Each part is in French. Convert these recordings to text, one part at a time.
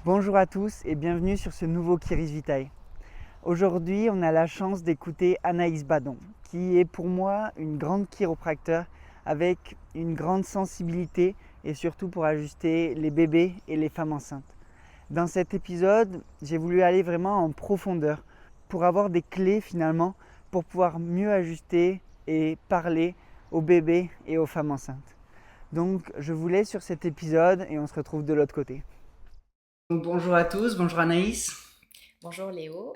Bonjour à tous et bienvenue sur ce nouveau Kiris Vitae. Aujourd'hui, on a la chance d'écouter Anaïs Badon, qui est pour moi une grande chiropracteur avec une grande sensibilité et surtout pour ajuster les bébés et les femmes enceintes. Dans cet épisode, j'ai voulu aller vraiment en profondeur pour avoir des clés finalement pour pouvoir mieux ajuster et parler aux bébés et aux femmes enceintes. Donc, je vous laisse sur cet épisode et on se retrouve de l'autre côté. Donc, bonjour à tous, bonjour Anaïs. Bonjour Léo,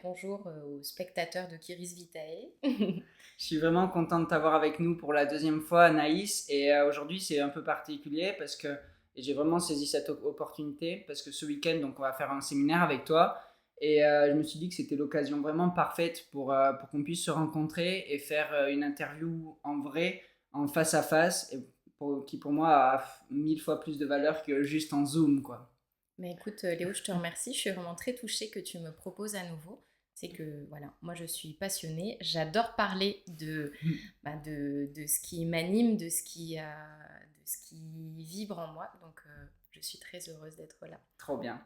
bonjour aux spectateurs de Kiris Vitae. Je suis vraiment content de t'avoir avec nous pour la deuxième fois, Anaïs. Et aujourd'hui, c'est un peu particulier parce que j'ai vraiment saisi cette opportunité parce que ce week-end, donc, on va faire un séminaire avec toi. Et je me suis dit que c'était l'occasion vraiment parfaite pour qu'on puisse se rencontrer et faire une interview en vrai, en face à face, et qui pour moi a 1000 fois plus de valeur que juste en Zoom, quoi. Mais écoute Léo, je te remercie, je suis vraiment très touchée que tu me proposes à nouveau. C'est que voilà, moi je suis passionnée, j'adore parler de ce qui m'anime, de ce qui vibre en moi, donc je suis très heureuse d'être là. Trop bien.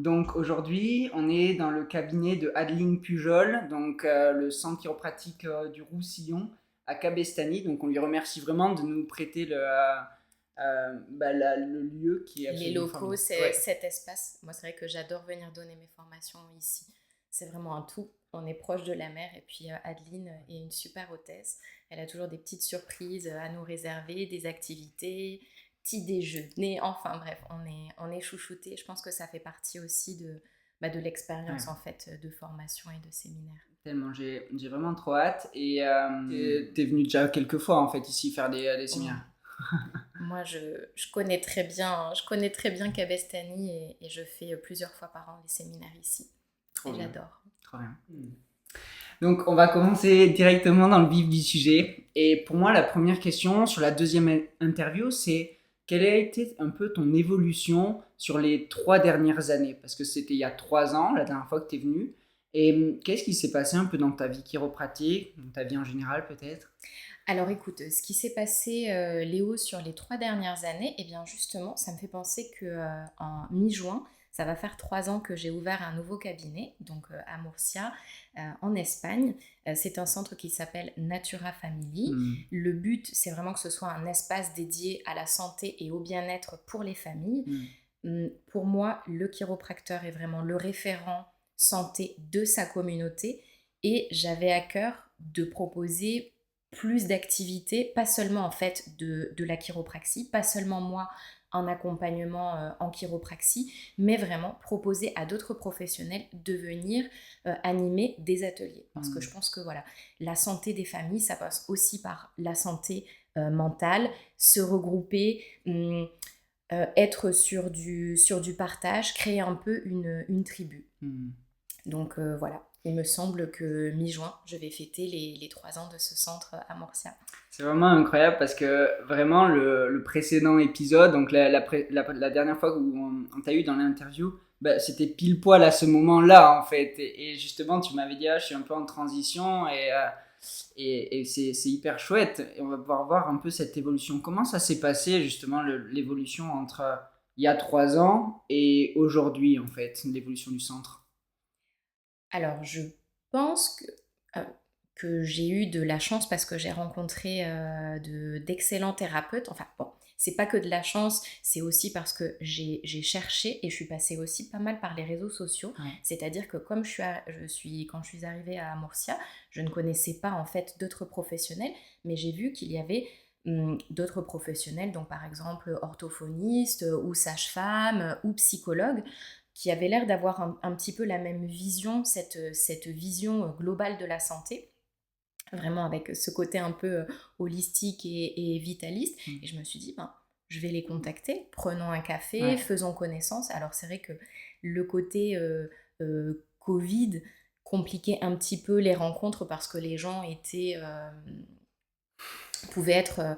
Donc aujourd'hui, on est dans le cabinet de Adeline Pujol, donc le centre chiropratique du Roussillon à Cabestany. Donc on lui remercie vraiment de nous prêter le lieu qui est Les absolument locaux, formidable. c'est Ouais. cet espace. Moi, c'est vrai que j'adore venir donner mes formations ici. C'est vraiment un tout. On est proche de la mer et puis Adeline est une super hôtesse. Elle a toujours des petites surprises à nous réserver, des activités, petits déjeuners. Enfin bref, on est chouchoutés. Je pense que ça fait partie aussi de l'expérience Ouais. en fait de formation et de séminaire. Tellement, j'ai vraiment trop hâte. Et t'es venu déjà quelques fois en fait ici faire des Oh. séminaires. Moi, je connais très bien Cabestany et je fais plusieurs fois par an les séminaires ici. Trop Et bien. j'adore. Trop bien. Donc, on va commencer directement dans le vif du sujet. Et pour moi, la première question sur la deuxième interview, c'est quelle a été un peu ton évolution sur les 3 dernières années? Parce que c'était il y a 3 ans, la dernière fois que tu es venu. Et qu'est-ce qui s'est passé un peu dans ta vie chiropratique, dans ta vie en général peut-être? Alors écoute, ce qui s'est passé, Léo, sur les 3 dernières années, eh bien justement, ça me fait penser que en mi-juin, ça va faire 3 ans que j'ai ouvert un nouveau cabinet, donc à Murcia, en Espagne. C'est un centre qui s'appelle Natura Family. Le but, c'est vraiment que ce soit un espace dédié à la santé et au bien-être pour les familles. Pour moi, le chiropracteur est vraiment le référent santé de sa communauté et j'avais à cœur de proposer plus d'activités, pas seulement en fait de la chiropraxie, pas seulement moi un accompagnement en chiropraxie, mais vraiment proposer à d'autres professionnels de venir animer des ateliers. Parce que je pense que voilà, la santé des familles, ça passe aussi par la santé mentale, se regrouper, être sur du partage, créer un peu une tribu. Donc voilà, il me semble que mi-juin, je vais fêter les 3 ans de ce centre à Murcia. C'est vraiment incroyable parce que vraiment le précédent épisode, donc la dernière fois où on t'a eu dans l'interview, bah, c'était pile poil à ce moment-là en fait. Et justement, tu m'avais dit, ah, je suis un peu en transition et c'est hyper chouette. Et on va pouvoir voir un peu cette évolution. Comment ça s'est passé justement l'évolution entre il y a 3 ans et aujourd'hui en fait, l'évolution du centre? Alors, je pense euh, que j'ai eu de la chance parce que j'ai rencontré d'excellents thérapeutes. Enfin, bon, c'est pas que de la chance, c'est aussi parce que j'ai cherché et je suis passée aussi pas mal par les réseaux sociaux. Ouais. C'est-à-dire que comme quand je suis arrivée à Murcia, je ne connaissais pas en fait d'autres professionnels, mais j'ai vu qu'il y avait d'autres professionnels, donc par exemple orthophonistes ou sages-femmes ou psychologues, qui avait l'air d'avoir un petit peu la même vision, cette vision globale de la santé, vraiment avec ce côté un peu holistique et vitaliste. Et je me suis dit, ben, je vais les contacter, prenons un café, Ouais. faisons connaissance. Alors c'est vrai que le côté Covid compliquait un petit peu les rencontres parce que les gens pouvaient être,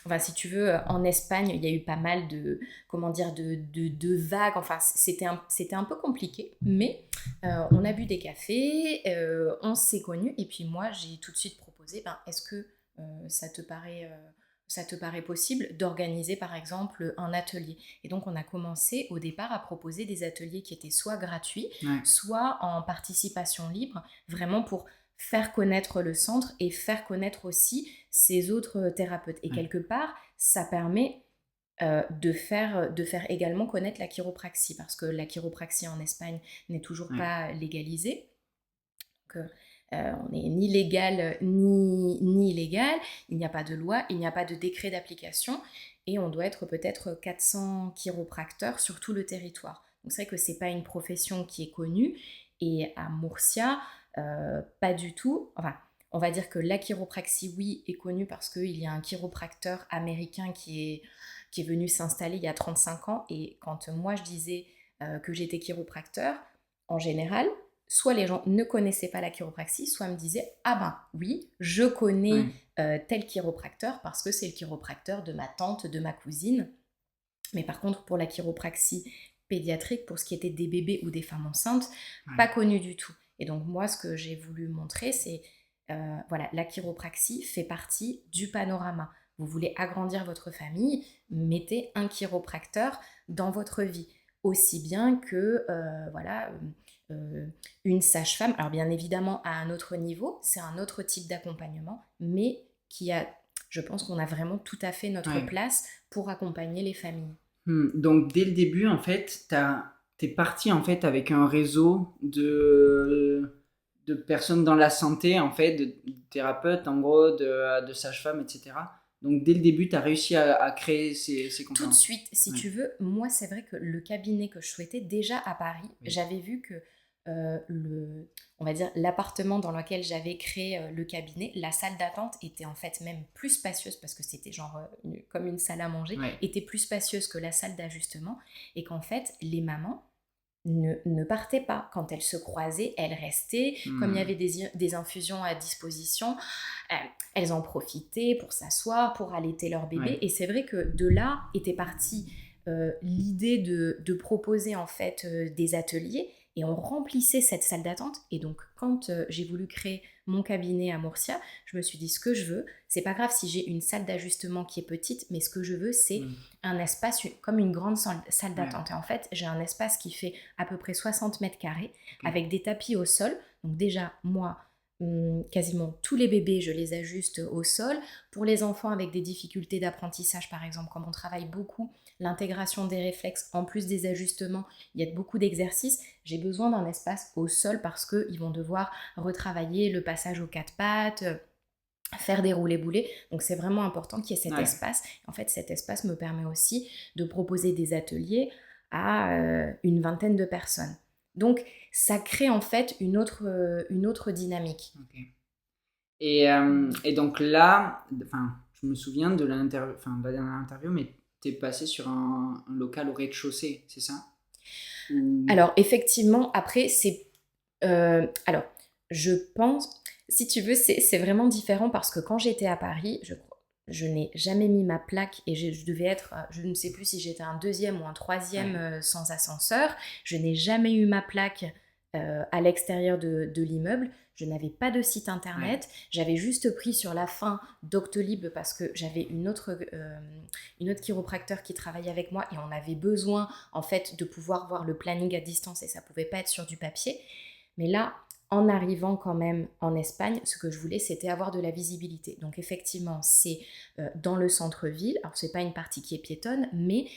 enfin si tu veux, en Espagne, il y a eu pas mal de, comment dire, de vagues, enfin c'était un peu compliqué, mais on a bu des cafés, on s'est connus, et puis moi j'ai tout de suite proposé, ben, est-ce que ça te paraît ça te paraît possible d'organiser par exemple un atelier. Et donc on a commencé au départ à proposer des ateliers qui étaient soit gratuits, soit en participation libre, vraiment pour faire connaître le centre et faire connaître aussi ces autres thérapeutes. Et quelque part, ça permet de faire également connaître la chiropraxie, parce que la chiropraxie en Espagne n'est toujours pas légalisée. Donc, on n'est ni légal ni illégal, il n'y a pas de loi, il n'y a pas de décret d'application, et on doit être peut-être 400 chiropracteurs sur tout le territoire. Donc c'est vrai que ce n'est pas une profession qui est connue, et à Murcia, pas du tout. Enfin, on va dire que la chiropraxie, oui, est connue parce qu'il y a un chiropracteur américain qui est venu s'installer il y a 35 ans, et quand moi je disais que j'étais chiropracteur, en général, soit les gens ne connaissaient pas la chiropraxie, soit me disaient « Ah ben oui, je connais tel chiropracteur parce que c'est le chiropracteur de ma tante, de ma cousine. » Mais par contre, pour la chiropraxie pédiatrique, pour ce qui était des bébés ou des femmes enceintes, pas connu du tout. Et donc moi, ce que j'ai voulu montrer, c'est voilà, la chiropraxie fait partie du panorama. Vous voulez agrandir votre famille, mettez un chiropracteur dans votre vie. Aussi bien que voilà, une sage-femme. Alors bien évidemment, à un autre niveau, c'est un autre type d'accompagnement, mais je pense qu'on a vraiment tout à fait notre place pour accompagner les familles. Donc dès le début, en fait, t'es parti en fait avec un réseau de personnes dans la santé, en fait, de thérapeutes, en gros, de sages-femmes, etc. Donc dès le début, tu as réussi à créer ces compétences. Tout de suite, si tu veux, moi c'est vrai que le cabinet que je souhaitais, déjà à Paris, j'avais vu que on va dire l'appartement dans lequel j'avais créé le cabinet, la salle d'attente était en fait même plus spacieuse, parce que c'était genre comme une salle à manger, était plus spacieuse que la salle d'ajustement, et qu'en fait les mamans ne partaient pas. Quand elles se croisaient, elles restaient. Comme il y avait des infusions à disposition, elles en profitaient pour s'asseoir, pour allaiter leur bébé. Et c'est vrai que de là était partie l'idée de proposer en fait des ateliers, et on remplissait cette salle d'attente. Et donc quand j'ai voulu créer mon cabinet à Murcia, je me suis dit, ce que je veux, c'est pas grave si j'ai une salle d'ajustement qui est petite, mais ce que je veux, c'est un espace comme une grande salle d'attente. Et en fait, j'ai un espace qui fait à peu près 60 mètres carrés, avec des tapis au sol. Donc déjà, moi, quasiment tous les bébés, je les ajuste au sol. Pour les enfants avec des difficultés d'apprentissage, par exemple, comme on travaille beaucoup l'intégration des réflexes, en plus des ajustements, il y a beaucoup d'exercices, j'ai besoin d'un espace au sol, parce qu'ils vont devoir retravailler le passage aux 4 pattes, faire des roulés-boulés. Donc c'est vraiment important qu'il y ait cet espace. En fait, cet espace me permet aussi de proposer des ateliers à une vingtaine de personnes. Donc ça crée en fait une autre dynamique. Et donc là, je me souviens de la dernière interview, mais tu es passé sur un local au rez-de-chaussée, c'est ça? Alors effectivement, après c'est... alors, je pense... Si tu veux, c'est vraiment différent, parce que quand j'étais à Paris, je n'ai jamais mis ma plaque, et je devais être, je ne sais plus si j'étais un 2e ou un 3e sans ascenseur. Je n'ai jamais eu ma plaque à l'extérieur de l'immeuble. Je n'avais pas de site internet. J'avais juste pris sur la fin Doctolib, parce que j'avais une autre chiropracteur qui travaillait avec moi, et on avait besoin en fait de pouvoir voir le planning à distance, et ça pouvait pas être sur du papier. Mais là, en arrivant quand même en Espagne, ce que je voulais, c'était avoir de la visibilité. Donc effectivement, c'est dans le centre-ville. Alors c'est pas une partie qui est piétonne, mais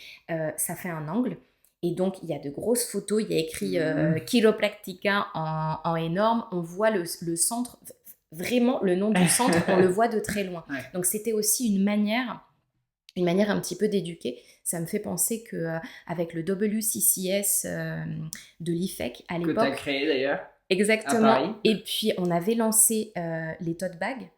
ça fait un angle. Et donc il y a de grosses photos, il y a écrit Chiropractica en énorme. On voit le centre, vraiment le nom du centre, on le voit de très loin. Donc c'était aussi une manière un petit peu d'éduquer. Ça me fait penser qu'avec le WCCS de l'IFEC à l'époque... Que tu as créé d'ailleurs. Exactement. Et puis, on avait lancé les tote bags.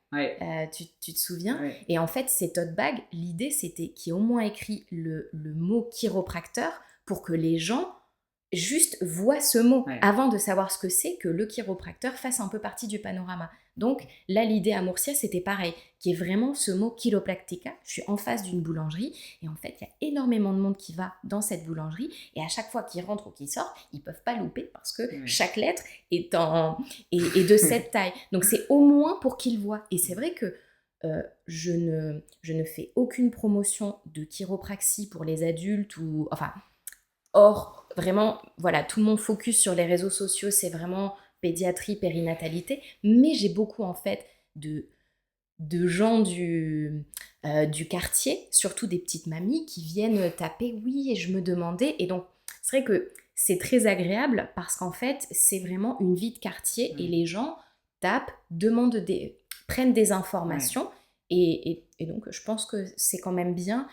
Tu te souviens? Et en fait, ces tote bags, l'idée, c'était qu'il y ait au moins écrit le mot chiropracteur, pour que les gens juste voient ce mot avant de savoir ce que c'est, que le chiropracteur fasse un peu partie du panorama. Donc là, l'idée à Murcia, c'était pareil, qui est vraiment ce mot chiropractica. Je suis en face d'une boulangerie, et en fait, il y a énormément de monde qui va dans cette boulangerie, et à chaque fois qu'ils rentrent ou qu'ils sortent, ils ne peuvent pas louper, parce que chaque lettre est de cette taille. Donc c'est au moins pour qu'ils voient. Et c'est vrai que je ne fais aucune promotion de chiropraxie pour les adultes ou enfin, or vraiment, voilà, tout mon focus sur les réseaux sociaux, c'est vraiment pédiatrie, périnatalité, mais j'ai beaucoup en fait de gens du quartier, surtout des petites mamies qui viennent taper oui et je me demandais et donc c'est vrai que c'est très agréable parce qu'en fait c'est vraiment une vie de quartier et les gens tapent, prennent des Ouais. informations et donc je pense que c'est quand même bien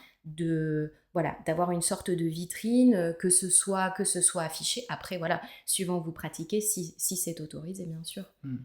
voilà, d'avoir une sorte de vitrine, que ce soit affiché. Après, voilà, suivant où vous pratiquez, si c'est autorisé, bien sûr. Mm.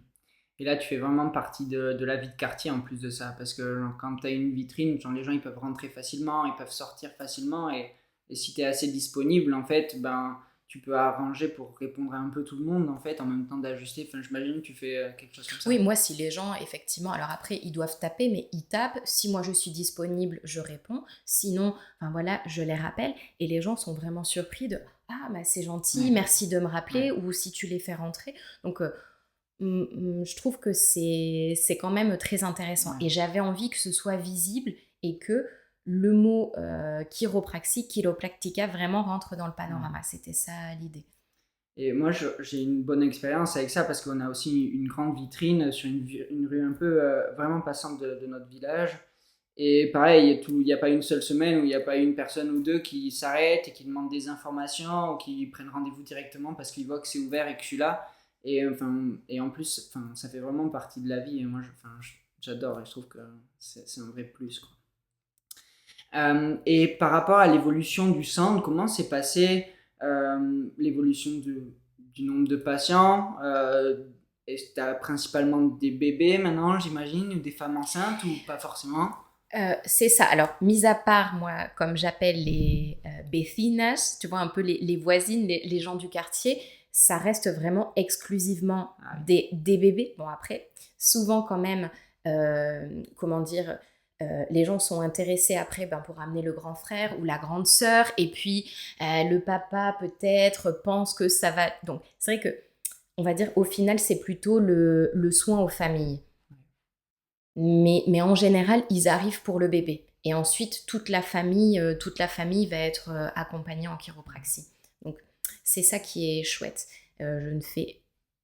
Et là, tu fais vraiment partie de la vie de quartier en plus de ça, parce que genre, quand tu as une vitrine, genre, les gens ils peuvent rentrer facilement, ils peuvent sortir facilement, et si tu es assez disponible, en fait, ben, tu peux arranger pour répondre à un peu tout le monde, en fait, en même temps d'ajuster. Enfin, j'imagine que tu fais quelque chose comme Oui, ça. moi, si les gens, effectivement, alors après, ils doivent taper, mais ils tapent. Si moi, je suis disponible, je réponds. Sinon, enfin voilà, je les rappelle. Et les gens sont vraiment surpris de ah, bah, c'est gentil, Ouais, merci de me rappeler, ouais, ou si tu les fais rentrer. Donc, je trouve que c'est quand même très intéressant. ouais. Et j'avais envie que ce soit visible et que le mot chiropraxie, chiropractica, vraiment rentre dans le Ouais. panorama. C'était ça l'idée. Et moi, j'ai une bonne expérience avec ça parce qu'on a aussi une grande vitrine sur une rue un peu vraiment passante de notre village. Et pareil, il n'y a pas une seule semaine où il n'y a pas une personne ou deux qui s'arrêtent et qui demandent des informations ou qui prennent rendez-vous directement parce qu'ils voient que c'est ouvert et que je suis là. Et en plus, enfin, ça fait vraiment partie de la vie. Et moi, j'adore et je trouve que c'est un vrai plus, quoi. Et par rapport à l'évolution du centre, comment s'est passé l'évolution du nombre de patients? Est-ce que tu as principalement des bébés maintenant, j'imagine, ou des femmes enceintes, ou pas forcément? C'est ça. Alors, mis à part, moi, comme j'appelle les vecinas, tu vois, un peu les voisines, les gens du quartier, ça reste vraiment exclusivement Ah oui. des bébés. Bon, après, souvent quand même, comment dire, les gens sont intéressés après pour amener le grand frère ou la grande sœur, et puis le papa peut-être pense que ça va. Donc, c'est vrai que, on va dire, au final, c'est plutôt le soin aux familles. Mais en général, ils arrivent pour le bébé. Et ensuite, toute la famille va être accompagnée en chiropraxie. Donc, c'est ça qui est chouette. Je ne fais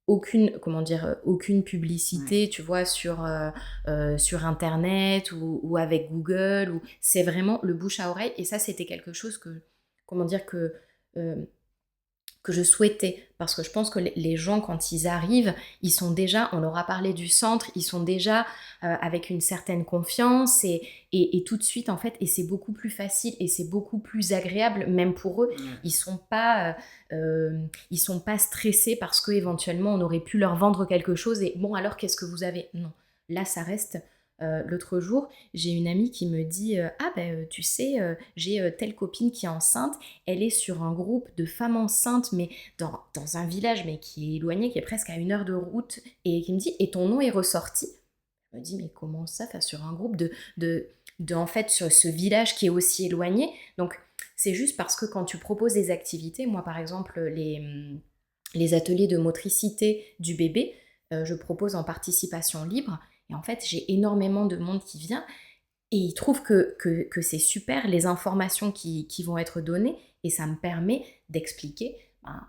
aucune Ouais. publicité, tu vois, sur Internet ou avec Google. C'est vraiment le bouche à oreille. Et ça, c'était quelque chose euh, que je souhaitais, parce que je pense que les gens, quand ils arrivent, ils sont déjà, on leur a parlé du centre, ils sont déjà avec une certaine confiance et tout de suite, en fait, et c'est beaucoup plus facile et c'est beaucoup plus agréable, même pour eux. Ouais. Ils sont pas stressés parce qu'éventuellement, on aurait pu leur vendre quelque chose et bon, alors qu'est-ce que vous avez? Non, là, ça reste. L'autre jour, j'ai une amie qui me dit ah ben tu sais, j'ai telle copine qui est enceinte, elle est sur un groupe de femmes enceintes, mais dans un village, mais qui est éloigné, qui est presque à 1 heure de route, et qui me dit, et ton nom est ressorti. Je me dis, mais comment ça, enfin, sur un groupe en fait, sur ce village qui est aussi éloigné. Donc, c'est juste parce que quand tu proposes des activités, moi, par exemple, les ateliers de motricité du bébé, je propose en participation libre, et en fait, j'ai énormément de monde qui vient, et ils trouvent que c'est super les informations qui vont être données, et ça me permet d'expliquer ben,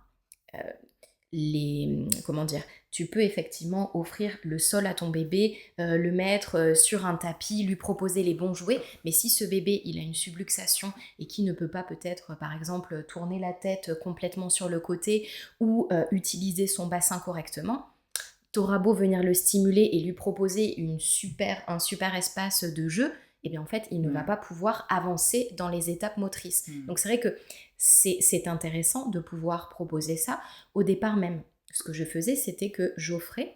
euh, comment dire, tu peux effectivement offrir le sol à ton bébé, le mettre sur un tapis, lui proposer les bons jouets, mais si ce bébé il a une subluxation et qui ne peut pas peut-être par exemple tourner la tête complètement sur le côté ou utiliser son bassin correctement, t'auras beau venir le stimuler et lui proposer un super espace de jeu, et bien en fait, il ne va Ouais. pas pouvoir avancer dans les étapes motrices. Mm. Donc c'est vrai que c'est intéressant de pouvoir proposer ça. Au départ même, ce que je faisais, c'était que j'offrais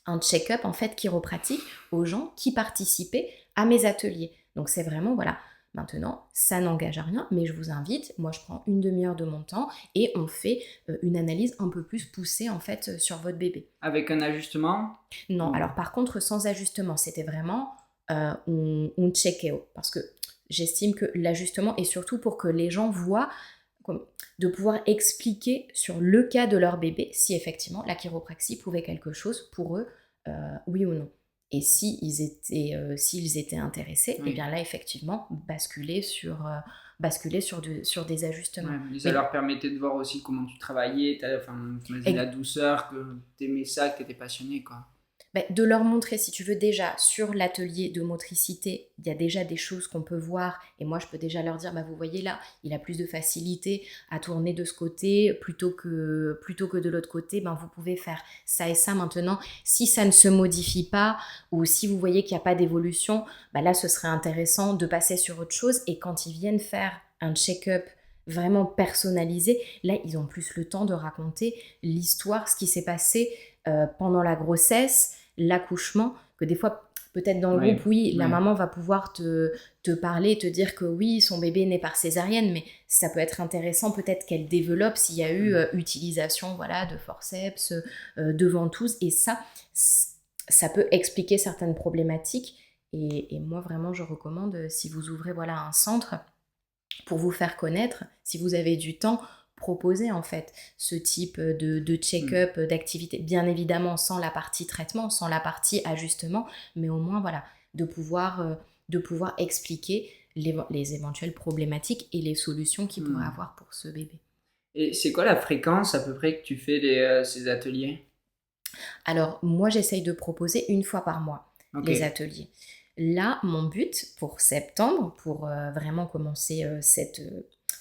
un check-up en fait chiropratique aux gens qui participaient à mes ateliers. Donc c'est vraiment, voilà, maintenant, ça n'engage à rien, mais je vous invite, moi je prends 1/2 heure de mon temps et on fait une analyse un peu plus poussée en fait sur votre bébé. Avec un ajustement? Non, Ou- alors par contre, sans ajustement, c'était vraiment, on checkait, parce que j'estime que l'ajustement est surtout pour que les gens voient, de pouvoir expliquer sur le cas de leur bébé si effectivement la chiropraxie pouvait quelque chose pour eux, oui ou non. Et s'ils étaient intéressés, Oui. et bien là, effectivement, basculer sur des ajustements. Ouais, mais ça Mais leur permettait de voir aussi comment tu travaillais, enfin, tu m'as dit la douceur, que t'aimais ça, que t'étais passionné, quoi. de leur montrer, si tu veux, déjà sur l'atelier de motricité, il y a déjà des choses qu'on peut voir, et moi je peux déjà leur dire, vous voyez là, il a plus de facilité à tourner de ce côté plutôt que de l'autre côté, vous pouvez faire ça et ça maintenant. Si ça ne se modifie pas, ou si vous voyez qu'il n'y a pas d'évolution, là ce serait intéressant de passer sur autre chose, et quand ils viennent faire un check-up vraiment personnalisé, là ils ont plus le temps de raconter l'histoire, ce qui s'est passé pendant la grossesse, l'accouchement, que des fois, peut-être dans le Oui, groupe, oui, la oui. maman va pouvoir te parler, te dire que oui, son bébé est né par césarienne, mais ça peut être intéressant peut-être qu'elle développe s'il y a eu utilisation de forceps, de ventouse, et ça peut expliquer certaines problématiques. Et moi, vraiment, je recommande, si vous ouvrez un centre, pour vous faire connaître, si vous avez du temps, proposer en fait ce type de check-up, d'activité, bien évidemment sans la partie traitement, sans la partie ajustement, mais au moins de pouvoir expliquer les éventuelles problématiques et les solutions qu'il pourrait avoir pour ce bébé. Et c'est quoi la fréquence à peu près que tu fais ces ateliers? Alors moi j'essaye de proposer une fois par mois les Ok. ateliers. Là, mon but pour septembre, pour vraiment commencer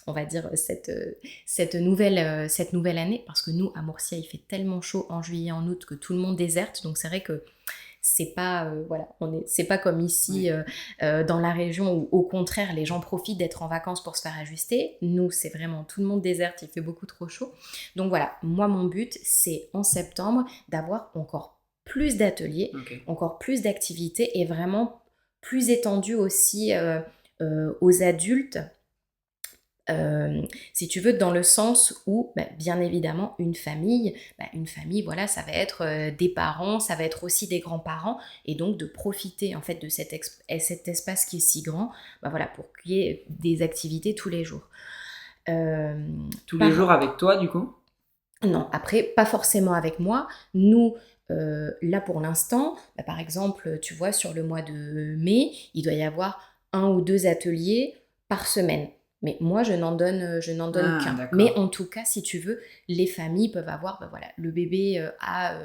on va dire cette nouvelle année, parce que nous, à Murcia, il fait tellement chaud en juillet, en août que tout le monde déserte. Donc c'est vrai que c'est pas c'est pas comme ici dans la région où au contraire les gens profitent d'être en vacances pour se faire ajuster. Nous, c'est vraiment tout le monde déserte, il fait beaucoup trop chaud. Donc voilà, moi mon but c'est en septembre d'avoir encore plus d'ateliers, encore plus d'activités, et vraiment plus étendu aussi aux adultes. Si tu veux, dans le sens où, bien évidemment, une famille, ça va être des parents, ça va être aussi des grands-parents, et donc de profiter en fait de cet espace qui est si grand, pour qu'il y ait des activités tous les jours. Tous les jours avec toi, du coup? Non, après, pas forcément avec moi. Nous, là pour l'instant, par exemple, tu vois, sur le mois de mai, il doit y avoir 1 ou 2 ateliers par semaine. Mais moi, je n'en donne qu'un. D'accord. Mais en tout cas, si tu veux, les familles peuvent avoir, le bébé a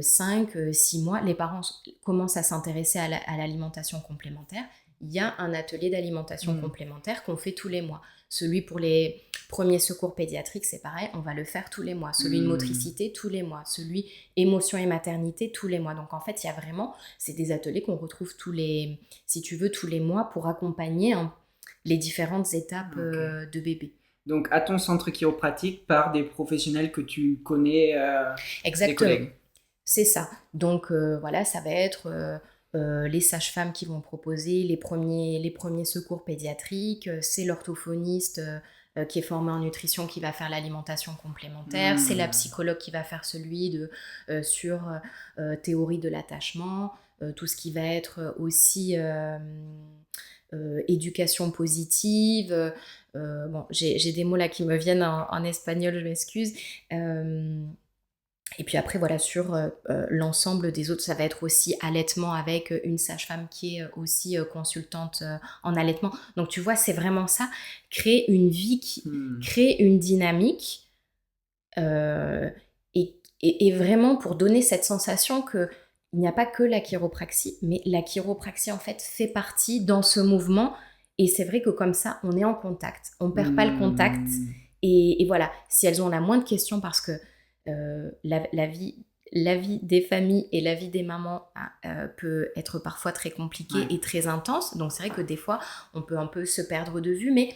5, 6 mois, les parents commencent à s'intéresser à l'alimentation complémentaire. Il y a un atelier d'alimentation complémentaire qu'on fait tous les mois. Celui pour les premiers secours pédiatriques, c'est pareil, on va le faire tous les mois. Celui de motricité, tous les mois. Celui émotion et maternité, tous les mois. Donc en fait, il y a vraiment, c'est des ateliers qu'on retrouve tous les mois pour accompagner les différentes étapes de bébé. Donc à ton centre chiropratique par des professionnels que tu connais, Exactement. des collègues. C'est ça. Donc ça va être les sages-femmes qui vont proposer les premiers secours pédiatriques, c'est l'orthophoniste qui est formé en nutrition qui va faire l'alimentation complémentaire, c'est la psychologue qui va faire celui sur théorie de l'attachement, tout ce qui va être aussi éducation positive. J'ai des mots là qui me viennent en espagnol, je m'excuse. Et puis après, sur l'ensemble des autres, ça va être aussi allaitement avec une sage-femme qui est aussi consultante en allaitement. Donc tu vois, c'est vraiment ça, créer une vie, créer une dynamique et vraiment pour donner cette sensation qu'il n'y a pas que la chiropraxie, mais la chiropraxie en fait fait partie dans ce mouvement. Et c'est vrai que comme ça, on est en contact, on ne perd pas le contact. Et voilà, si elles ont la moindre question, parce que la vie des familles et la vie des mamans peut être parfois très compliquée et très intense. Donc c'est vrai que des fois, on peut un peu se perdre de vue, mais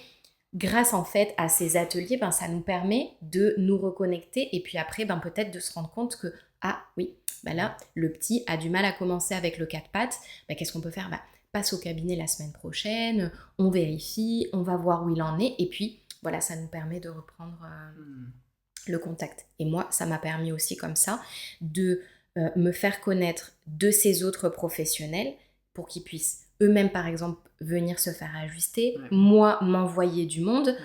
grâce en fait à ces ateliers, ça nous permet de nous reconnecter et puis après, peut-être de se rendre compte que là, le petit a du mal à commencer avec le 4 pattes. Qu'est-ce qu'on peut faire ? Passe au cabinet la semaine prochaine, on vérifie, on va voir où il en est et puis voilà, ça nous permet de reprendre le contact. Et moi, ça m'a permis aussi comme ça de me faire connaître de ces autres professionnels pour qu'ils puissent eux-mêmes, par exemple, venir se faire ajuster, moi, m'envoyer du monde.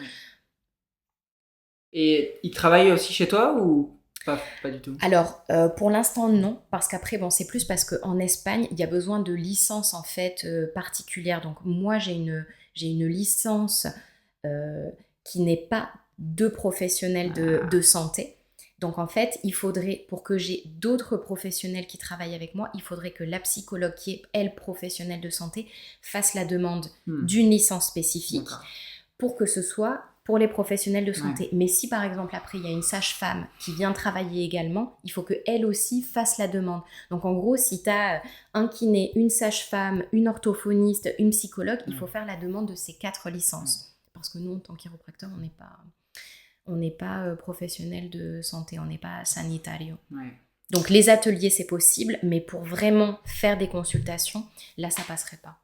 Et ils travaillent aussi chez toi ou Pas du tout. Alors, pour l'instant, non, parce qu'après, bon, c'est plus parce qu'en Espagne, il y a besoin de licences, en fait, particulières. Donc, moi, j'ai une licence qui n'est pas de professionnel de santé. Donc, en fait, il faudrait, pour que j'ai d'autres professionnels qui travaillent avec moi, il faudrait que la psychologue, qui est, elle, professionnelle de santé, fasse la demande d'une licence spécifique. D'accord. Pour que ce soit pour les professionnels de santé. Ouais. Mais si par exemple après il y a une sage-femme qui vient travailler également, il faut qu'elle aussi fasse la demande. Donc en gros, si tu as un kiné, une sage-femme, une orthophoniste, une psychologue, il faut faire la demande de ces 4 licences. Parce que nous, en tant que chiropracteur, on n'est pas professionnel de santé, on n'est pas sanitario. Ouais. Donc les ateliers, c'est possible, mais pour vraiment faire des consultations, là, ça passerait pas.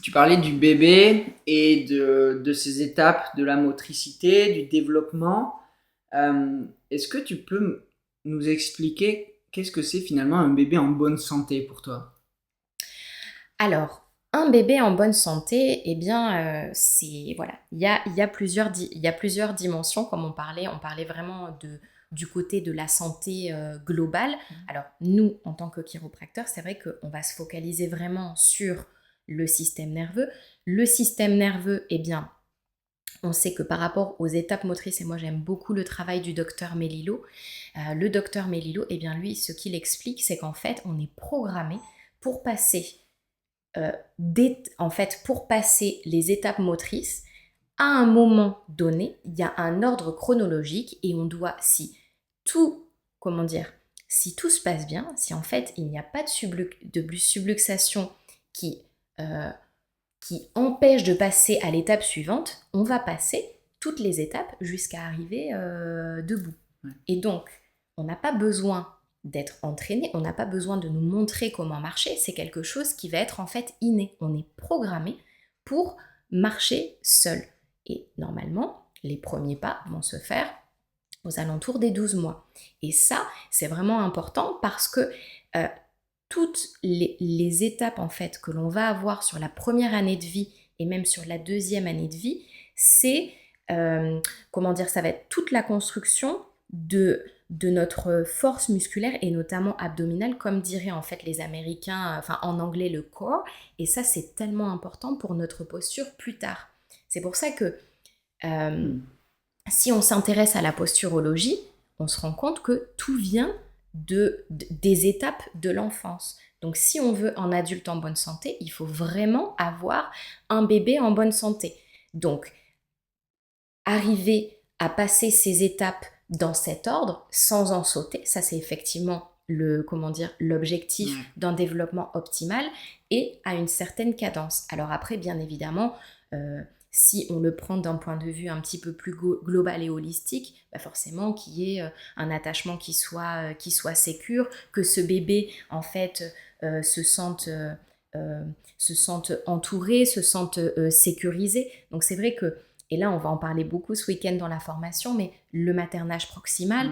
Tu parlais du bébé et de ses étapes de la motricité, du développement. Est-ce que tu peux nous expliquer qu'est-ce que c'est finalement un bébé en bonne santé pour toi? Alors, un bébé en bonne santé, eh bien, c'est voilà, il y a plusieurs dimensions, comme on parlait vraiment du côté de la santé globale. Alors, nous, en tant que chiropracteurs, c'est vrai qu'on va se focaliser vraiment sur le système nerveux. Le système nerveux, eh bien, on sait que par rapport aux étapes motrices, et moi j'aime beaucoup le travail du docteur Melillo, le docteur Melillo, eh bien lui, ce qu'il explique, c'est qu'en fait, on est programmé pour passer pour passer les étapes motrices, à un moment donné, il y a un ordre chronologique et on doit, si tout se passe bien, si en fait il n'y a pas de subluxation qui empêche de passer à l'étape suivante, on va passer toutes les étapes jusqu'à arriver debout. Ouais. Et donc, on n'a pas besoin d'être entraîné, on n'a pas besoin de nous montrer comment marcher, c'est quelque chose qui va être en fait inné. On est programmé pour marcher seul. Et normalement, les premiers pas vont se faire aux alentours des 12 mois. Et ça, c'est vraiment important parce que toutes les étapes en fait que l'on va avoir sur la première année de vie et même sur la deuxième année de vie, c'est ça va être toute la construction de notre force musculaire et notamment abdominale, comme diraient en fait les Américains, en anglais le core, et ça c'est tellement important pour notre posture plus tard. C'est pour ça que si on s'intéresse à la posturologie, on se rend compte que tout vient des étapes de l'enfance. Donc si on veut un adulte en bonne santé, il faut vraiment avoir un bébé en bonne santé. Donc arriver à passer ces étapes dans cet ordre sans en sauter, ça c'est effectivement l'objectif d'un développement optimal et à une certaine cadence. Alors après, bien évidemment, si on le prend d'un point de vue un petit peu plus global et holistique, forcément qu'il y ait un attachement qui soit sécure, que ce bébé en fait se sente entouré, se sente sécurisé. Donc c'est vrai que, et là on va en parler beaucoup ce week-end dans la formation, mais le maternage proximal,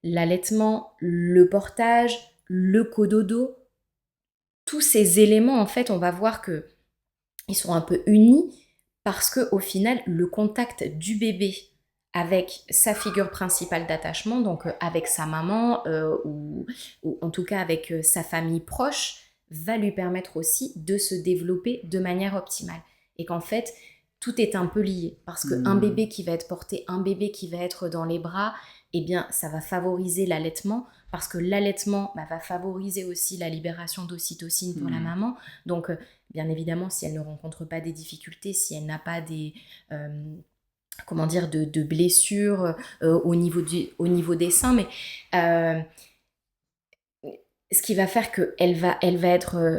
l'allaitement, le portage, le cododo, tous ces éléments en fait on va voir que ils sont un peu unis parce qu'au final, le contact du bébé avec sa figure principale d'attachement, donc avec sa maman ou en tout cas avec sa famille proche, va lui permettre aussi de se développer de manière optimale. Et qu'en fait, tout est un peu lié parce qu'un bébé qui va être porté, un bébé qui va être dans les bras, eh bien, ça va favoriser l'allaitement parce que l'allaitement va favoriser aussi la libération d'ocytocine pour la maman. Donc, bien évidemment, si elle ne rencontre pas des difficultés, si elle n'a pas des de blessures au niveau des seins, mais ce qui va faire qu'elle va être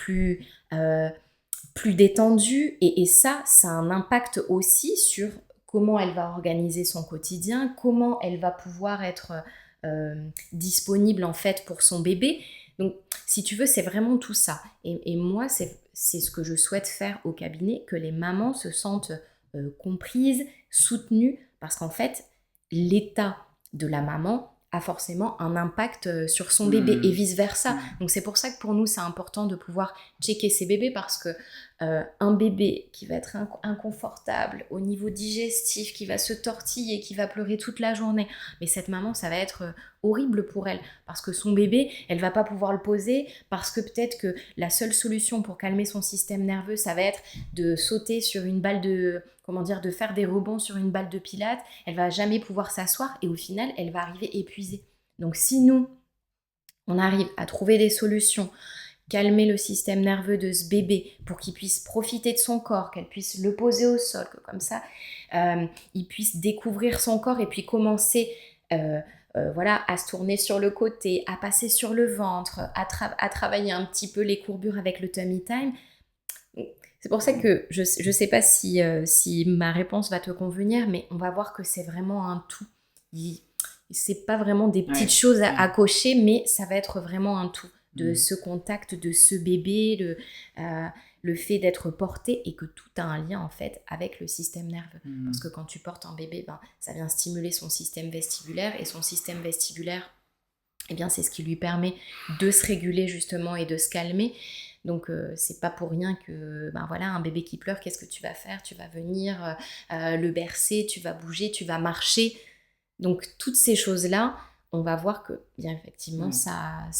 plus détendue et ça a un impact aussi sur comment elle va organiser son quotidien, comment elle va pouvoir être disponible en fait pour son bébé. Donc, si tu veux, c'est vraiment tout ça. Et moi, c'est ce que je souhaite faire au cabinet, que les mamans se sentent comprises, soutenues, parce qu'en fait, l'état de la maman a forcément un impact sur son bébé et vice-versa. Donc, c'est pour ça que pour nous, c'est important de pouvoir checker ses bébés, parce que un bébé qui va être inconfortable au niveau digestif, qui va se tortiller, qui va pleurer toute la journée, mais cette maman, ça va être horrible pour elle, parce que son bébé, elle va pas pouvoir le poser, parce que peut-être que la seule solution pour calmer son système nerveux, ça va être de sauter sur une balle de faire des rebonds sur une balle de pilates, elle va jamais pouvoir s'asseoir, et au final, elle va arriver épuisée. Donc si nous, on arrive à trouver des solutions, calmer le système nerveux de ce bébé pour qu'il puisse profiter de son corps, qu'elle puisse le poser au sol, que comme ça, il puisse découvrir son corps et puis commencer à se tourner sur le côté, à passer sur le ventre, à travailler un petit peu les courbures avec le tummy time. C'est pour ça que je ne sais pas si ma réponse va te convenir, mais on va voir que c'est vraiment un tout. C'est pas vraiment des petites choses à cocher, mais ça va être vraiment un tout. De ce contact, de ce bébé, le fait d'être porté, et que tout a un lien en fait avec le système nerveux. Parce que quand tu portes un bébé, ça vient stimuler son système vestibulaire, et son système vestibulaire, c'est ce qui lui permet de se réguler justement et de se calmer. Donc c'est pas pour rien que un bébé qui pleure, qu'est-ce que tu vas faire? Tu vas venir le bercer, tu vas bouger, tu vas marcher. Donc toutes ces choses-là, on va voir que bien effectivement ça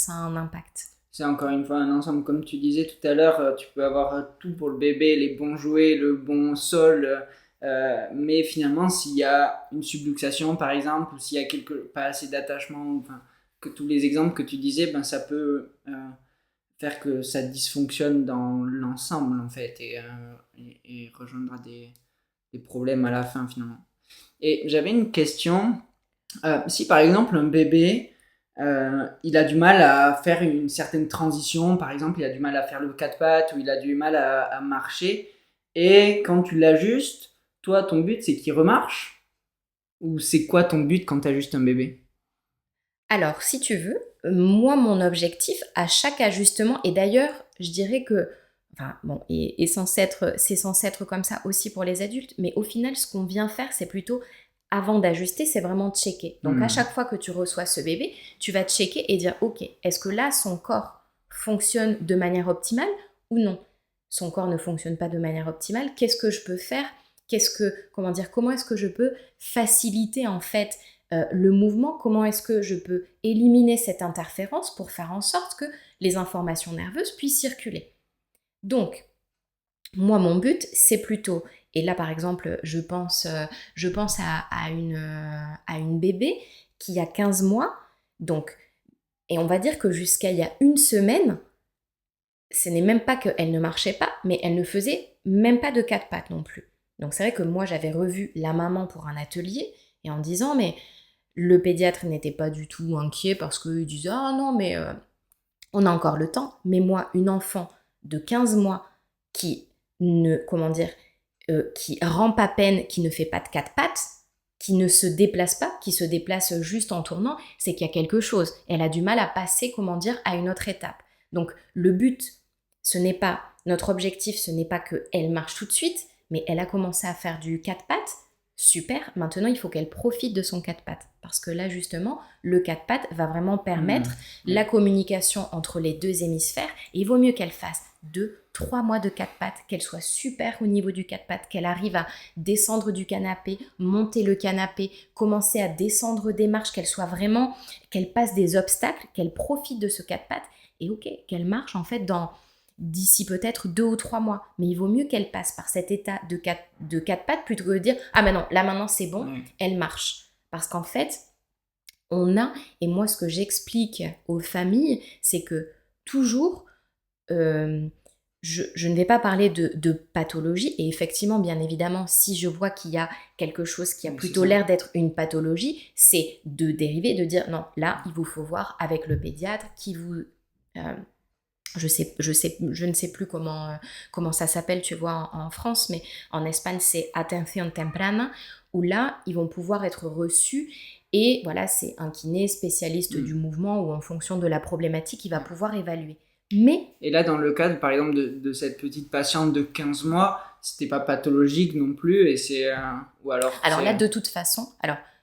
a un impact. C'est encore une fois un ensemble, comme tu disais tout à l'heure, tu peux avoir tout pour le bébé, les bons jouets, le bon sol, mais finalement s'il y a une subluxation par exemple, ou s'il y a pas assez d'attachement, que tous les exemples que tu disais, ça peut faire que ça dysfonctionne dans l'ensemble en fait, et rejoindra des problèmes à la fin finalement. Et j'avais une question. Si par exemple un bébé il a du mal à faire une certaine transition, par exemple il a du mal à faire le 4 pattes, ou il a du mal à marcher, et quand tu l'ajustes, toi ton but c'est qu'il remarche, ou c'est quoi ton but quand tu ajustes un bébé? Alors si tu veux, moi mon objectif à chaque ajustement, et d'ailleurs je dirais que c'est censé être comme ça aussi pour les adultes, mais au final ce qu'on vient faire, c'est plutôt, avant d'ajuster, c'est vraiment checker. Donc à chaque fois que tu reçois ce bébé, tu vas checker et dire ok, est-ce que là son corps fonctionne de manière optimale ou non? Son corps ne fonctionne pas de manière optimale, qu'est-ce que je peux faire? Comment est-ce que je peux faciliter en fait le mouvement? Comment est-ce que je peux éliminer cette interférence pour faire en sorte que les informations nerveuses puissent circuler? Donc moi mon but c'est plutôt, et là par exemple je pense à une bébé qui a 15 mois, donc, et on va dire que jusqu'à il y a une semaine, ce n'est même pas qu'elle ne marchait pas, mais elle ne faisait même pas de 4 pattes non plus. Donc c'est vrai que moi j'avais revu la maman pour un atelier, et en disant, mais le pédiatre n'était pas du tout inquiet, parce qu'il disait ah non mais on a encore le temps. Mais moi, une enfant de 15 mois qui qui rampe à peine, qui ne fait pas de 4 pattes, qui ne se déplace pas, qui se déplace juste en tournant, c'est qu'il y a quelque chose. Elle a du mal à passer, à une autre étape. Donc le but, notre objectif, ce n'est pas qu'elle marche tout de suite, mais elle a commencé à faire du 4 pattes. Super, maintenant il faut qu'elle profite de son 4 pattes, parce que là justement le 4 pattes va vraiment permettre la communication entre les deux hémisphères, et il vaut mieux qu'elle fasse 2-3 mois de 4 pattes, qu'elle soit super au niveau du 4 pattes, qu'elle arrive à descendre du canapé, monter le canapé, commencer à descendre des marches, qu'elle passe des obstacles, qu'elle profite de ce 4 pattes, et ok, qu'elle marche en fait d'ici peut-être 2 ou 3 mois. Mais il vaut mieux qu'elle passe par cet état de 4 pattes, plutôt que de dire « Ah non, là maintenant c'est bon, elle marche ». Parce qu'en fait, et moi ce que j'explique aux familles, c'est que toujours, je ne vais pas parler de pathologie, et effectivement, bien évidemment, si je vois qu'il y a quelque chose qui a plutôt l'air d'être une pathologie, c'est de dériver, de dire « Non, là, il vous faut voir avec le pédiatre qui vous… je ne sais plus comment ça s'appelle, tu vois, en France, mais en Espagne, c'est atención temprana, où là, ils vont pouvoir être reçus, et voilà, c'est un kiné spécialiste du mouvement, où en fonction de la problématique, il va pouvoir évaluer. Et là, dans le cadre, par exemple, de cette petite patiente de 15 mois, c'était pas pathologique non plus, et c'est… Alors là, de toute façon,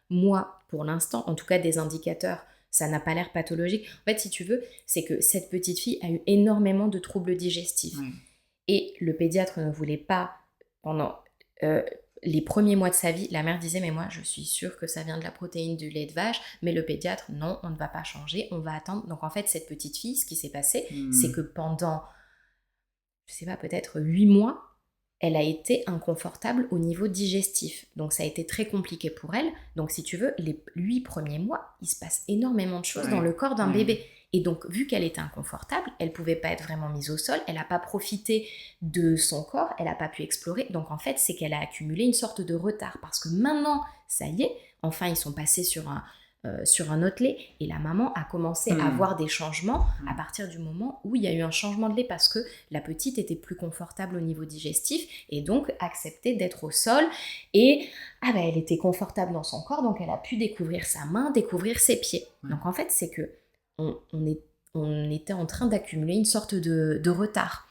moi, pour l'instant, en tout cas des indicateurs, ça n'a pas l'air pathologique. En fait, si tu veux, c'est que cette petite fille a eu énormément de troubles digestifs. Et le pédiatre ne voulait pas, pendant les premiers mois de sa vie, la mère disait mais moi je suis sûre que ça vient de la protéine du lait de vache, mais le pédiatre non, on ne va pas changer, on va attendre. Donc en fait cette petite fille, ce qui s'est passé, c'est que pendant, je sais pas, peut-être 8 mois, elle a été inconfortable au niveau digestif. Donc ça a été très compliqué pour elle. Donc si tu veux, les 8 premiers mois, il se passe énormément de choses dans le corps d'un bébé. Et donc, vu qu'elle était inconfortable, elle ne pouvait pas être vraiment mise au sol, elle n'a pas profité de son corps, elle n'a pas pu explorer. Donc, en fait, c'est qu'elle a accumulé une sorte de retard. Parce que maintenant, ça y est, enfin, ils sont passés sur un autre lait. Et la maman a commencé à voir des changements à partir du moment où il y a eu un changement de lait. Parce que la petite était plus confortable au niveau digestif et donc acceptait d'être au sol. Et elle était confortable dans son corps, donc elle a pu découvrir sa main, découvrir ses pieds. Donc, en fait, c'est que on était en train d'accumuler une sorte de retard.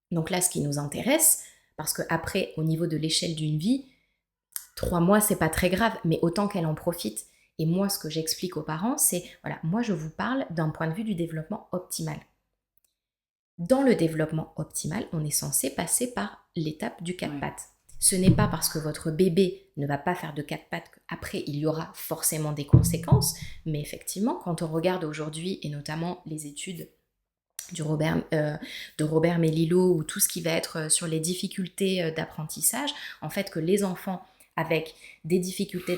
Donc là, ce qui nous intéresse, parce qu'après, au niveau de l'échelle d'une vie, 3 mois, c'est pas très grave, mais autant qu'elle en profite. Et moi, ce que j'explique aux parents, c'est, voilà, moi je vous parle d'un point de vue du développement optimal. Dans le développement optimal, on est censé passer par l'étape du 4 pattes. Ce n'est pas parce que votre bébé ne va pas faire de 4 pattes qu'après il y aura forcément des conséquences, mais effectivement, quand on regarde aujourd'hui, et notamment les études de Robert Melillo ou tout ce qui va être sur les difficultés d'apprentissage, en fait que les enfants avec des difficultés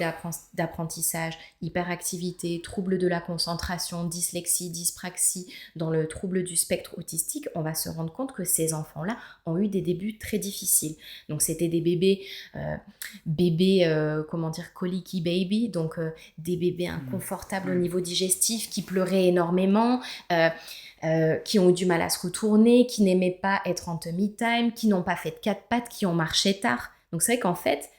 d'apprentissage, hyperactivité, troubles de la concentration, dyslexie, dyspraxie, dans le trouble du spectre autistique, on va se rendre compte que ces enfants-là ont eu des débuts très difficiles. Donc c'était des bébés, colicky baby, donc des bébés inconfortables au niveau digestif, qui pleuraient énormément, qui ont eu du mal à se retourner, qui n'aimaient pas être en tummy time, qui n'ont pas fait de 4 pattes, qui ont marché tard. Donc c'est vrai qu'en fait,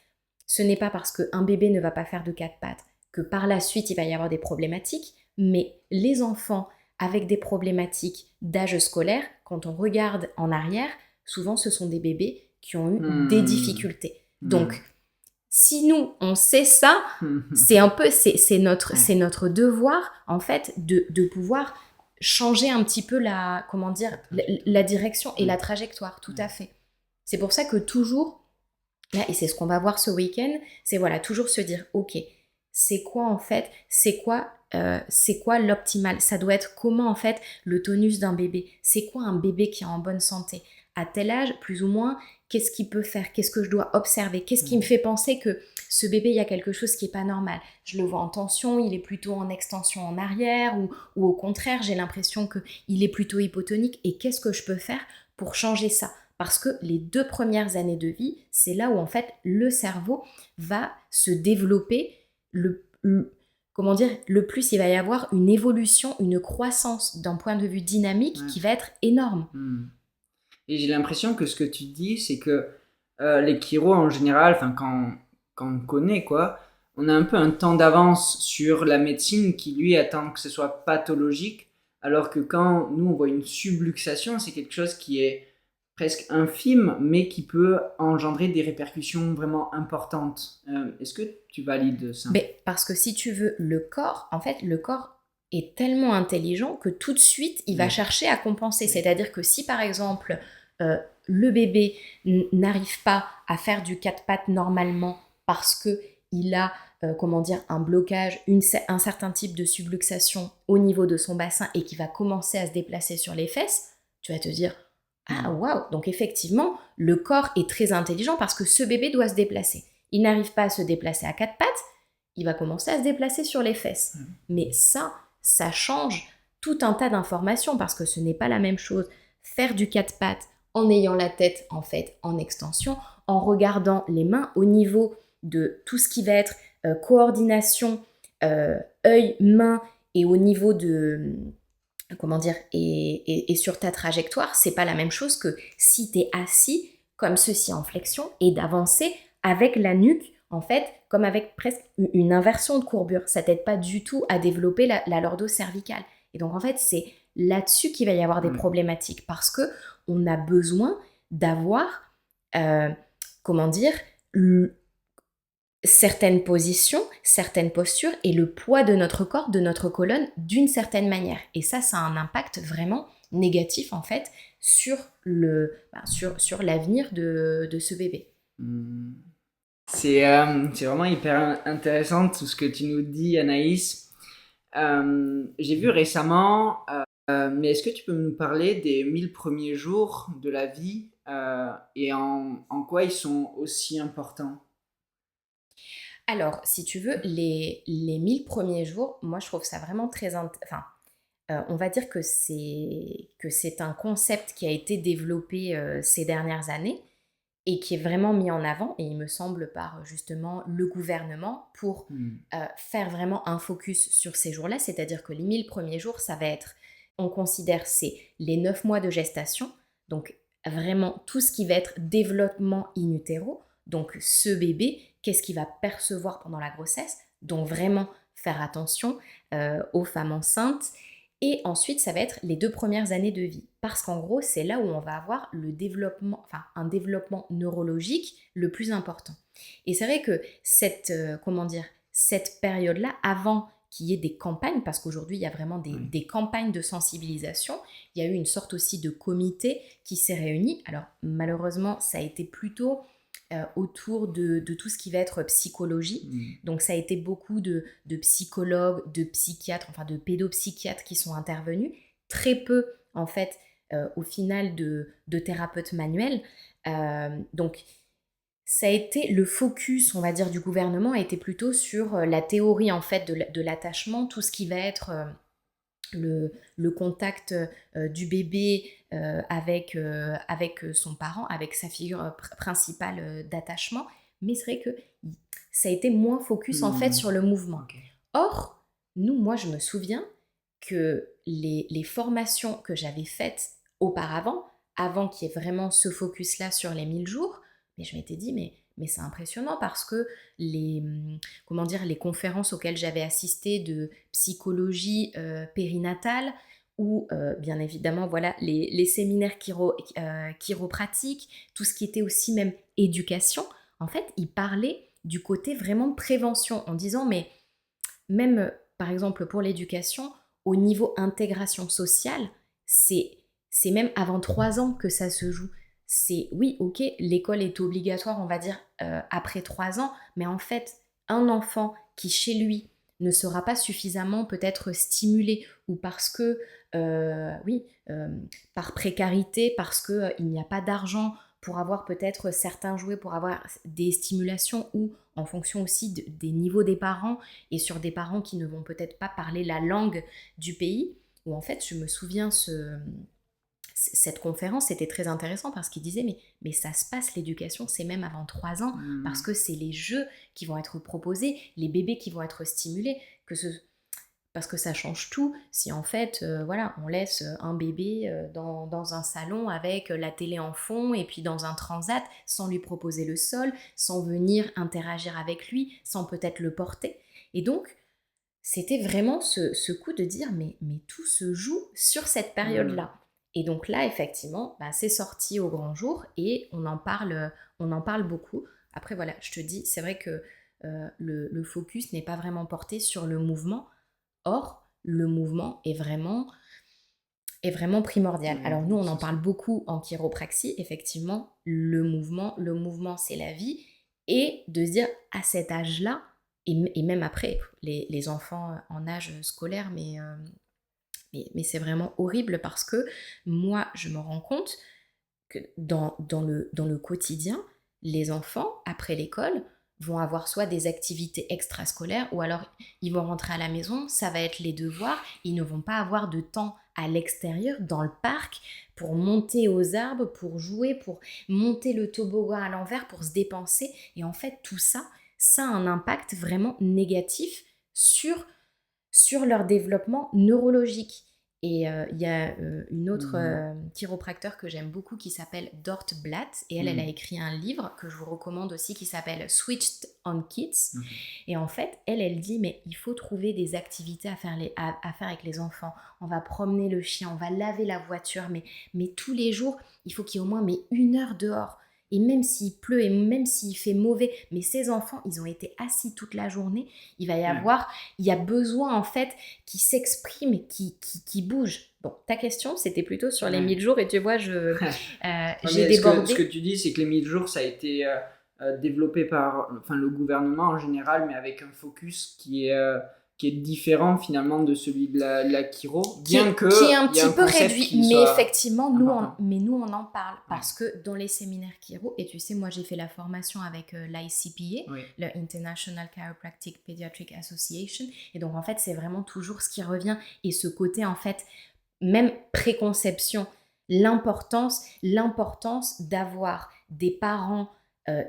ce n'est pas parce qu'un bébé ne va pas faire de 4 pattes que par la suite, il va y avoir des problématiques, mais les enfants avec des problématiques d'âge scolaire, quand on regarde en arrière, souvent ce sont des bébés qui ont eu des difficultés. Donc, si nous, on sait ça, c'est un peu, c'est notre devoir, en fait, de pouvoir changer un petit peu la direction et la trajectoire, tout à fait. C'est pour ça que toujours, là, et c'est ce qu'on va voir ce week-end, c'est voilà, toujours se dire, ok, c'est quoi en fait, c'est quoi l'optimal, ça doit être comment en fait le tonus d'un bébé, c'est quoi un bébé qui est en bonne santé, à tel âge, plus ou moins, qu'est-ce qu'il peut faire, qu'est-ce que je dois observer, qu'est-ce qui me fait penser que ce bébé, il y a quelque chose qui n'est pas normal, je le vois en tension, il est plutôt en extension en arrière, ou au contraire, j'ai l'impression qu'il est plutôt hypotonique, et qu'est-ce que je peux faire pour changer ça? Parce que les 2 premières années de vie, c'est là où en fait le cerveau va se développer, le plus il va y avoir une évolution, une croissance d'un point de vue dynamique qui va être énorme. Et j'ai l'impression que ce que tu dis, c'est que les chiro en général, quand on connaît quoi, on a un peu un temps d'avance sur la médecine qui lui attend que ce soit pathologique, alors que quand nous on voit une subluxation, c'est quelque chose qui est presque infime, mais qui peut engendrer des répercussions vraiment importantes. Est-ce que tu valides ça? Parce que si tu veux, le corps est tellement intelligent que tout de suite, il va chercher à compenser. C'est-à-dire que si, par exemple, le bébé n'arrive pas à faire du 4 pattes normalement parce qu'il a un blocage, un certain type de subluxation au niveau de son bassin et qui va commencer à se déplacer sur les fesses, tu vas te dire « Ah, waouh !» Donc effectivement, le corps est très intelligent parce que ce bébé doit se déplacer. Il n'arrive pas à se déplacer à 4 pattes, il va commencer à se déplacer sur les fesses. Mais ça change tout un tas d'informations parce que ce n'est pas la même chose faire du 4 pattes en ayant la tête en fait en extension, en regardant les mains au niveau de tout ce qui va être coordination, œil, main et au niveau de et sur ta trajectoire, c'est pas la même chose que si tu es assis comme ceci en flexion et d'avancer avec la nuque en fait comme avec presque une inversion de courbure. Ça t'aide pas du tout à développer la lordo-cervicale. Et donc en fait c'est là-dessus qu'il va y avoir des problématiques parce que on a besoin d'avoir certaines positions, certaines postures et le poids de notre corps, de notre colonne d'une certaine manière. Et ça a un impact vraiment négatif en fait sur sur l'avenir de ce bébé. Hmm. C'est vraiment hyper intéressant tout ce que tu nous dis, Anaïs. J'ai vu récemment, mais est-ce que tu peux nous parler des 1000 premiers jours de la vie et en quoi ils sont aussi importants? Alors, si tu veux, les 1000 premiers jours, moi je trouve ça vraiment enfin, on va dire que c'est un concept qui a été développé ces dernières années et qui est vraiment mis en avant, et il me semble par justement le gouvernement, pour Hmm. faire vraiment un focus sur ces jours-là, c'est-à-dire que les 1000 premiers jours, ça va être, on considère, c'est les 9 mois de gestation, donc vraiment tout ce qui va être développement in utero, donc ce bébé, qu'est-ce qu'il va percevoir pendant la grossesse, donc vraiment faire attention aux femmes enceintes. Et ensuite, ça va être les 2 premières années de vie. Parce qu'en gros, c'est là où on va avoir le développement, enfin un développement neurologique le plus important. Et c'est vrai que cette période-là, avant qu'il y ait des campagnes, parce qu'aujourd'hui, il y a vraiment Oui. des campagnes de sensibilisation, il y a eu une sorte aussi de comité qui s'est réuni. Alors, malheureusement, ça a été plutôt autour de tout ce qui va être psychologie. Donc ça a été beaucoup de psychologues, de psychiatres, enfin de pédopsychiatres qui sont intervenus. Très peu, en fait, au final, de thérapeutes manuels. Donc ça a été le focus, on va dire, du gouvernement a été plutôt sur la théorie, en fait, de l'attachement, tout ce qui va être le contact du bébé avec son parent, avec sa figure principale d'attachement. Mais c'est vrai que ça a été moins focus en fait sur le mouvement. Ok. Or, moi je me souviens que les formations que j'avais faites auparavant, avant qu'il y ait vraiment ce focus-là sur les 1000 jours, mais je m'étais dit, mais c'est impressionnant parce que les conférences auxquelles j'avais assisté de psychologie périnatale, ou bien évidemment voilà les séminaires chiropratiques, tout ce qui était aussi même éducation, en fait, ils parlaient du côté vraiment prévention, en disant, mais même par exemple pour l'éducation, au niveau intégration sociale, c'est même avant 3 ans que ça se joue. C'est oui, ok, l'école est obligatoire, on va dire, après 3 ans, mais en fait, un enfant qui chez lui ne sera pas suffisamment peut-être stimulé, ou parce que, oui, par précarité, parce qu'il il n'y a pas d'argent pour avoir peut-être certains jouets, pour avoir des stimulations, ou en fonction aussi des niveaux des parents, et sur des parents qui ne vont peut-être pas parler la langue du pays, où en fait, je me souviens, cette conférence était très intéressante parce qu'il disait, mais ça se passe, l'éducation, c'est même avant 3 ans, parce que c'est les jeux qui vont être proposés, les bébés qui vont être stimulés, parce que ça change tout si en fait, voilà, on laisse un bébé dans un salon avec la télé en fond et puis dans un transat, sans lui proposer le sol, sans venir interagir avec lui, sans peut-être le porter. Et donc, c'était vraiment ce coup de dire, mais tout se joue sur cette période-là. Et donc là, effectivement, bah, c'est sorti au grand jour et on en parle beaucoup. Après, voilà, je te dis, c'est vrai que le focus n'est pas vraiment porté sur le mouvement. Or, le mouvement est vraiment primordial. Oui, Alors nous, on en c'est ça. parle beaucoup en chiropraxie, effectivement, le mouvement, c'est la vie, et de se dire, à cet âge-là, et même après, les enfants en âge scolaire, mais c'est vraiment horrible parce que moi, je me rends compte que dans le quotidien, les enfants, après l'école, vont avoir soit des activités extrascolaires, ou alors ils vont rentrer à la maison, ça va être les devoirs, ils ne vont pas avoir de temps à l'extérieur, dans le parc, pour monter aux arbres, pour jouer, pour monter le toboggan à l'envers, pour se dépenser. Et en fait, tout ça, ça a un impact vraiment négatif sur leur développement neurologique. Et il y a une autre chiropracteur que j'aime beaucoup qui s'appelle Dort Blatt, et elle a écrit un livre que je vous recommande aussi qui s'appelle Switched on Kids. Et en fait, elle dit, mais il faut trouver des activités à faire avec les enfants. On va promener le chien, on va laver la voiture, mais tous les jours, il faut qu'il y ait au moins 1 heure dehors. Et même s'il pleut et même s'il fait mauvais, mais ces enfants, ils ont été assis toute la journée, il y a besoin en fait qu'ils s'expriment et qui bougent. Bon, ta question, c'était plutôt sur les 1000 jours et tu vois, j'ai débordé. Ce que tu dis, c'est que les 1000 jours, ça a été développé par le gouvernement en général, mais avec un focus qui est différent finalement de celui de la chiro, qui est un petit peu réduit, mais effectivement, nous on en parle parce que dans les séminaires chiro, et tu sais, moi j'ai fait la formation avec l'ICPA, le International Chiropractic Pediatric Association, et donc en fait c'est vraiment toujours ce qui revient, et ce côté en fait, même préconception, l'importance d'avoir des parents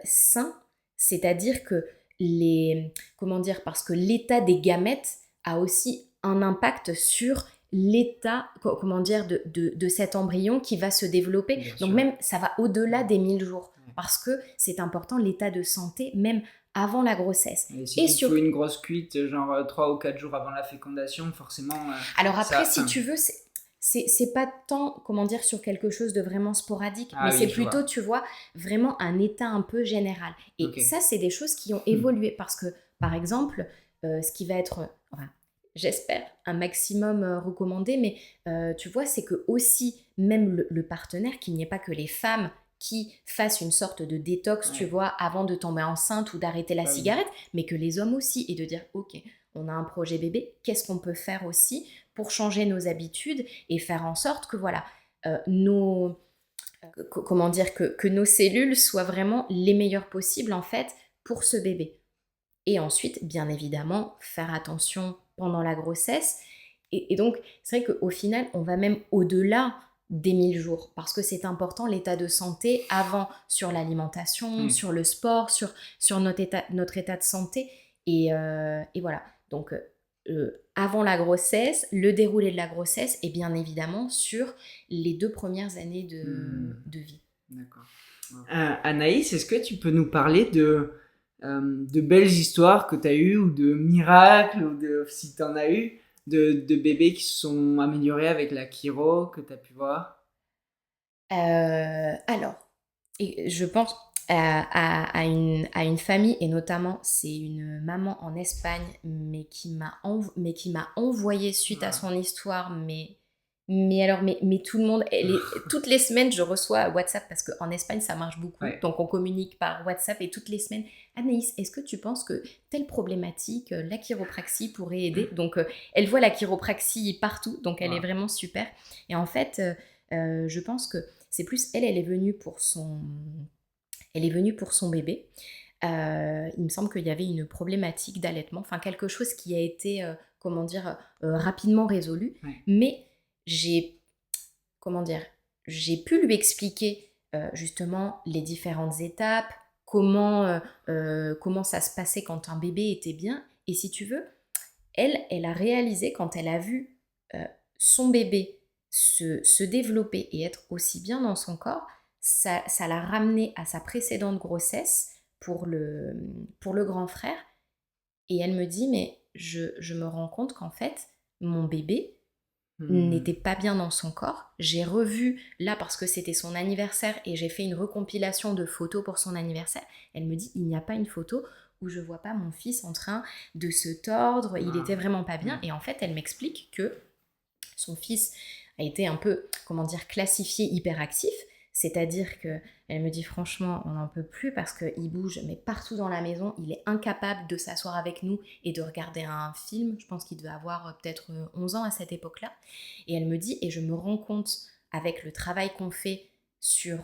sains, c'est-à-dire que parce que l'état des gamètes a aussi un impact sur l'état, de cet embryon qui va se développer. Bien Donc sûr. Même, ça va au-delà des 1000 jours, parce que c'est important l'état de santé, même avant la grossesse. Et si il faut une grosse cuite, genre 3 ou 4 jours avant la fécondation, forcément... Alors après, si tu veux... C'est pas tant, sur quelque chose de vraiment sporadique, mais c'est plutôt, tu vois, vraiment un état un peu général. Et ça, c'est des choses qui ont évolué parce que, par exemple, ce qui va être, j'espère, un maximum recommandé, mais tu vois, c'est que aussi, même le partenaire, qu'il n'y ait pas que les femmes qui fassent une sorte de détox, tu vois, avant de tomber enceinte ou d'arrêter la cigarette, mais que les hommes aussi, et de dire, ok, on a un projet bébé, qu'est-ce qu'on peut faire aussi pour changer nos habitudes et faire en sorte que que nos cellules soient vraiment les meilleures possibles en fait pour ce bébé. Et ensuite, bien évidemment, faire attention pendant la grossesse. Et donc, c'est vrai qu'au final, on va même au-delà des 1000 jours parce que c'est important l'état de santé avant, sur l'alimentation, sur le sport, sur notre état de santé. Et voilà. Donc, avant la grossesse, le déroulé de la grossesse et bien évidemment sur les 2 premières années de vie. D'accord. Anaïs, est-ce que tu peux nous parler de belles histoires que tu as eues ou de miracles, ou si tu en as eu, de bébés qui se sont améliorés avec la chiro que tu as pu voir? Alors, je pense à une famille, et notamment c'est une maman en Espagne, mais qui m'a envoyé suite à son histoire, mais tout le monde, toutes les semaines je reçois WhatsApp, parce qu'en Espagne ça marche beaucoup, donc on communique par WhatsApp, et toutes les semaines, Anaïs, est-ce que tu penses que telle problématique, la chiropraxie pourrait aider? Donc elle voit la chiropraxie partout, donc elle est vraiment super. Et en fait, je pense que c'est plus elle est venue pour son bébé. Il me semble qu'il y avait une problématique d'allaitement, enfin quelque chose qui a été, rapidement résolu. Mais j'ai pu lui expliquer justement les différentes étapes, comment ça se passait quand un bébé était bien. Et si tu veux, elle a réalisé, quand elle a vu son bébé se développer et être aussi bien dans son corps, ça l'a ramenée à sa précédente grossesse pour le grand frère. Et elle me dit, mais je me rends compte qu'en fait, mon bébé n'était pas bien dans son corps. J'ai revu, là, parce que c'était son anniversaire, et j'ai fait une recompilation de photos pour son anniversaire. Elle me dit, il n'y a pas une photo où je vois pas mon fils en train de se tordre, il était vraiment pas bien. Et en fait, elle m'explique que son fils a été un peu, classifié hyperactif. C'est-à-dire qu'elle me dit, franchement, on n'en peut plus parce qu'il bouge, mais partout dans la maison, il est incapable de s'asseoir avec nous et de regarder un film. Je pense qu'il devait avoir peut-être 11 ans à cette époque-là. Et elle me dit, et je me rends compte avec le travail qu'on fait sur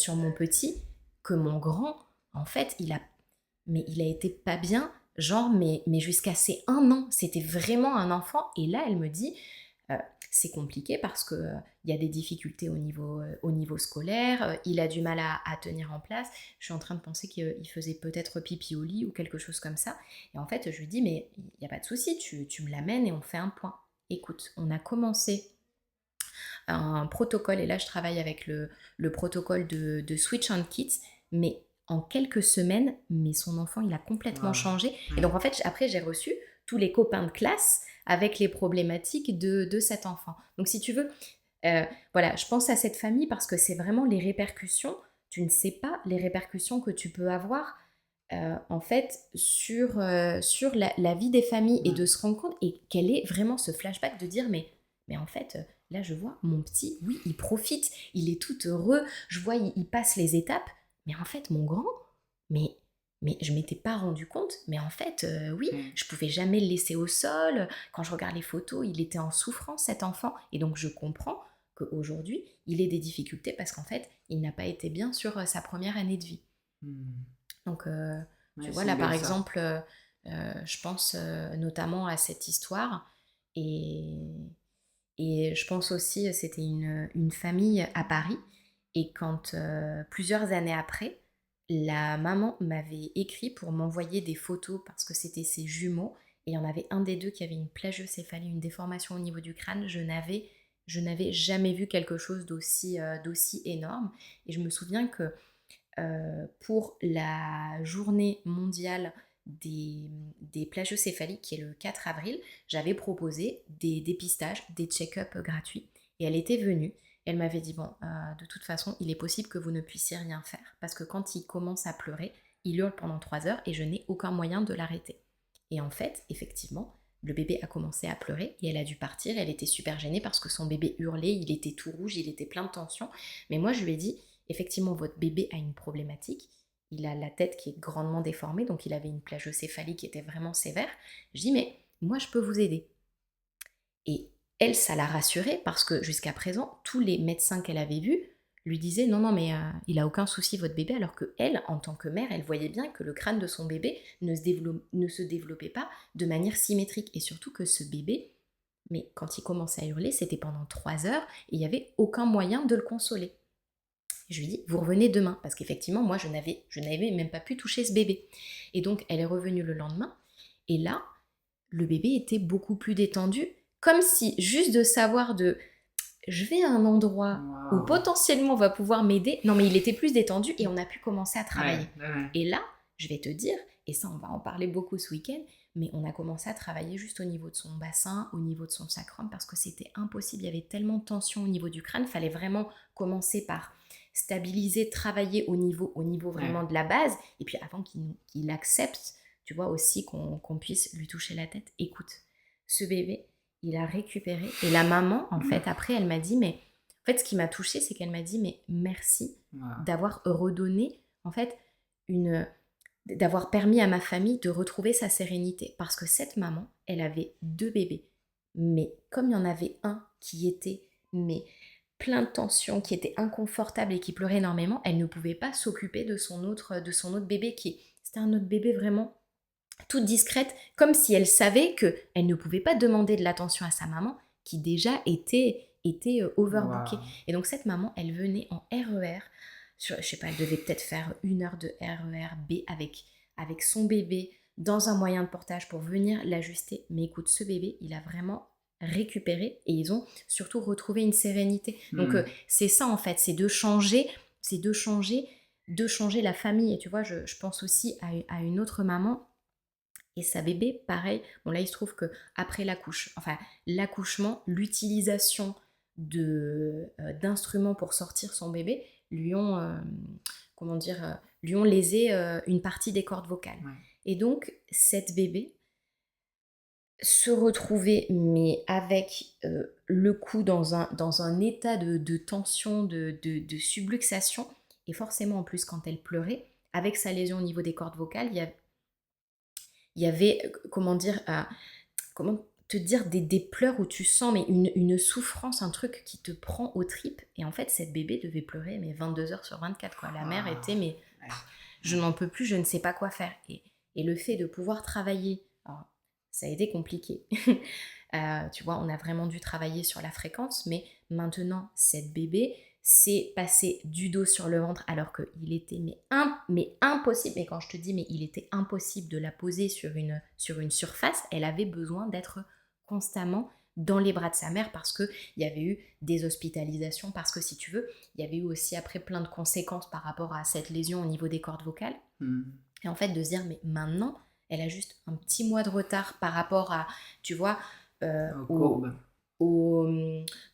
mon petit, que mon grand, en fait, il a été pas bien, mais jusqu'à ses 1 an. C'était vraiment un enfant. Et là, elle me dit... c'est compliqué parce qu'il y a des difficultés au niveau scolaire, il a du mal à tenir en place, je suis en train de penser qu'il faisait peut-être pipi au lit ou quelque chose comme ça. Et en fait, je lui dis, mais il n'y a pas de souci, tu me l'amènes et on fait un point. Écoute, on a commencé un protocole, et là je travaille avec le protocole de Switch on Kids, mais en quelques semaines, mais son enfant, il a complètement changé. Et donc en fait, après, j'ai reçu tous les copains de classe avec les problématiques de cet enfant. Donc si tu veux, je pense à cette famille parce que c'est vraiment les répercussions, tu ne sais pas les répercussions que tu peux avoir en fait sur la vie des familles et Ouais. de se rendre compte et quel est vraiment ce flashback de dire mais en fait là je vois mon petit, oui il profite, il est tout heureux, je vois il passe les étapes, mais en fait mon grand, mais mais je m'étais pas rendu compte, mais en fait, oui, Mm. je pouvais jamais le laisser au sol. Quand je regarde les photos, il était en souffrance, cet enfant. Et donc, je comprends qu'aujourd'hui, il ait des difficultés parce qu'en fait, il n'a pas été bien sur sa première année de vie. Mm. Donc, tu Ouais, vois, c'est là, par bien ça. exemple, je pense notamment à cette histoire. Et, et je pense aussi, c'était une famille à Paris. Et quand, plusieurs années après, la maman m'avait écrit pour m'envoyer des photos parce que c'était ses jumeaux. Et il y en avait un des deux qui avait une plagiocéphalie, une déformation au niveau du crâne. Je n'avais jamais vu quelque chose d'aussi énorme. Et je me souviens que pour la journée mondiale des plagiocéphalies, qui est le 4 avril, j'avais proposé des dépistages, des check-up gratuits. Et elle était venue. Elle m'avait dit, bon, de toute façon, il est possible que vous ne puissiez rien faire. Parce que quand il commence à pleurer, il hurle pendant 3 heures et je n'ai aucun moyen de l'arrêter. Et en fait, effectivement, le bébé a commencé à pleurer et elle a dû partir. Elle était super gênée parce que son bébé hurlait, il était tout rouge, il était plein de tension. Mais moi, je lui ai dit, effectivement, votre bébé a une problématique. Il a la tête qui est grandement déformée, donc il avait une plagiocéphalie qui était vraiment sévère. Je dis, mais moi, je peux vous aider. Et elle, ça l'a rassurée parce que jusqu'à présent, tous les médecins qu'elle avait vus lui disaient, non, non, mais il a aucun souci, votre bébé, alors que elle, en tant que mère, elle voyait bien que le crâne de son bébé ne se développait pas de manière symétrique. Et surtout que ce bébé, mais quand il commençait à hurler, c'était pendant 3 heures et il n'y avait aucun moyen de le consoler. Je lui dis, vous revenez demain, parce qu'effectivement, moi, je n'avais même pas pu toucher ce bébé. Et donc, elle est revenue le lendemain, et là, le bébé était beaucoup plus détendu, comme si, juste de savoir je vais à un endroit où Waouh. potentiellement on va pouvoir m'aider, non, mais il était plus détendu, et on a pu commencer à travailler. Ouais. Et là, je vais te dire, et ça, on va en parler beaucoup ce week-end, mais on a commencé à travailler juste au niveau de son bassin, au niveau de son sacrum, parce que c'était impossible. Il y avait tellement de tension au niveau du crâne, il fallait vraiment commencer par stabiliser, travailler au niveau vraiment Ouais. de la base, et puis avant qu'il accepte, tu vois, aussi qu'on puisse lui toucher la tête. Écoute, ce bébé, il a récupéré, et la maman, en fait, après, elle m'a dit, mais en fait, ce qui m'a touchée, c'est qu'elle m'a dit, mais merci Waouh. d'avoir redonné, en fait, d'avoir permis à ma famille de retrouver sa sérénité. Parce que cette maman, elle avait 2 bébés. Mais comme il y en avait un qui était mais plein de tension, qui était inconfortable et qui pleurait énormément, elle ne pouvait pas s'occuper de son autre bébé c'était un autre bébé vraiment toute discrète, comme si elle savait qu'elle ne pouvait pas demander de l'attention à sa maman qui déjà était overbookée. Waouh. Et donc cette maman, elle venait en RER, je sais pas, elle devait peut-être faire 1 heure de RER B avec son bébé dans un moyen de portage pour venir l'ajuster. Mais écoute, ce bébé, il a vraiment récupéré et ils ont surtout retrouvé une sérénité. Donc c'est ça en fait, c'est de changer la famille. Et tu vois, je pense aussi à une autre maman et sa bébé, pareil. Bon là, il se trouve que après l'accouchement, l'utilisation d'instruments pour sortir son bébé lui ont, comment dire, lui ont lésé une partie des cordes vocales. Ouais. Et donc, cette bébé se retrouvait, mais avec le cou dans un état de tension, de subluxation, et forcément en plus quand elle pleurait, avec sa lésion au niveau des cordes vocales, il y avait, comment te dire, des pleurs où tu sens mais une souffrance, un truc qui te prend aux tripes. Et en fait, cette bébé devait pleurer mais 22 heures sur 24, quoi. La mère était, mais Ouais. je n'en peux plus, je ne sais pas quoi faire. Et le fait de pouvoir travailler, alors, ça a été compliqué. Tu vois, on a vraiment dû travailler sur la fréquence, mais maintenant, cette bébé s'est passé du dos sur le ventre alors qu'il était mais impossible. Mais quand je te dis, mais il était impossible de la poser sur une surface, elle avait besoin d'être constamment dans les bras de sa mère parce qu'il y avait eu des hospitalisations, parce que si tu veux, il y avait eu aussi après plein de conséquences par rapport à cette lésion au niveau des cordes vocales. Et en fait, de se dire, mais maintenant, elle a juste un petit mois de retard par rapport à, tu vois, Courbe.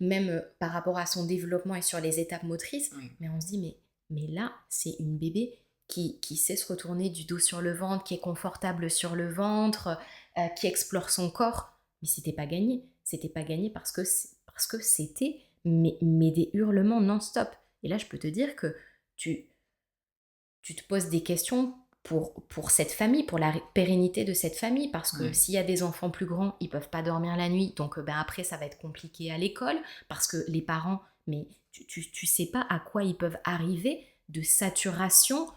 même par rapport à son développement et sur les étapes motrices. Oui. Mais on se dit, mais Mais là, c'est une bébé qui sait se retourner du dos sur le ventre, qui est confortable sur le ventre, qui explore son corps. Mais c'était pas gagné. C'était pas gagné parce que c'était mais des hurlements non-stop. Et là, je peux te dire que tu, tu te poses des questions pour cette famille, pour la pérennité de cette famille, parce que Ouais. s'il y a des enfants plus grands, ils peuvent pas dormir la nuit, donc après ça va être compliqué à l'école, parce que les parents, mais tu sais pas à quoi ils peuvent arriver de saturation,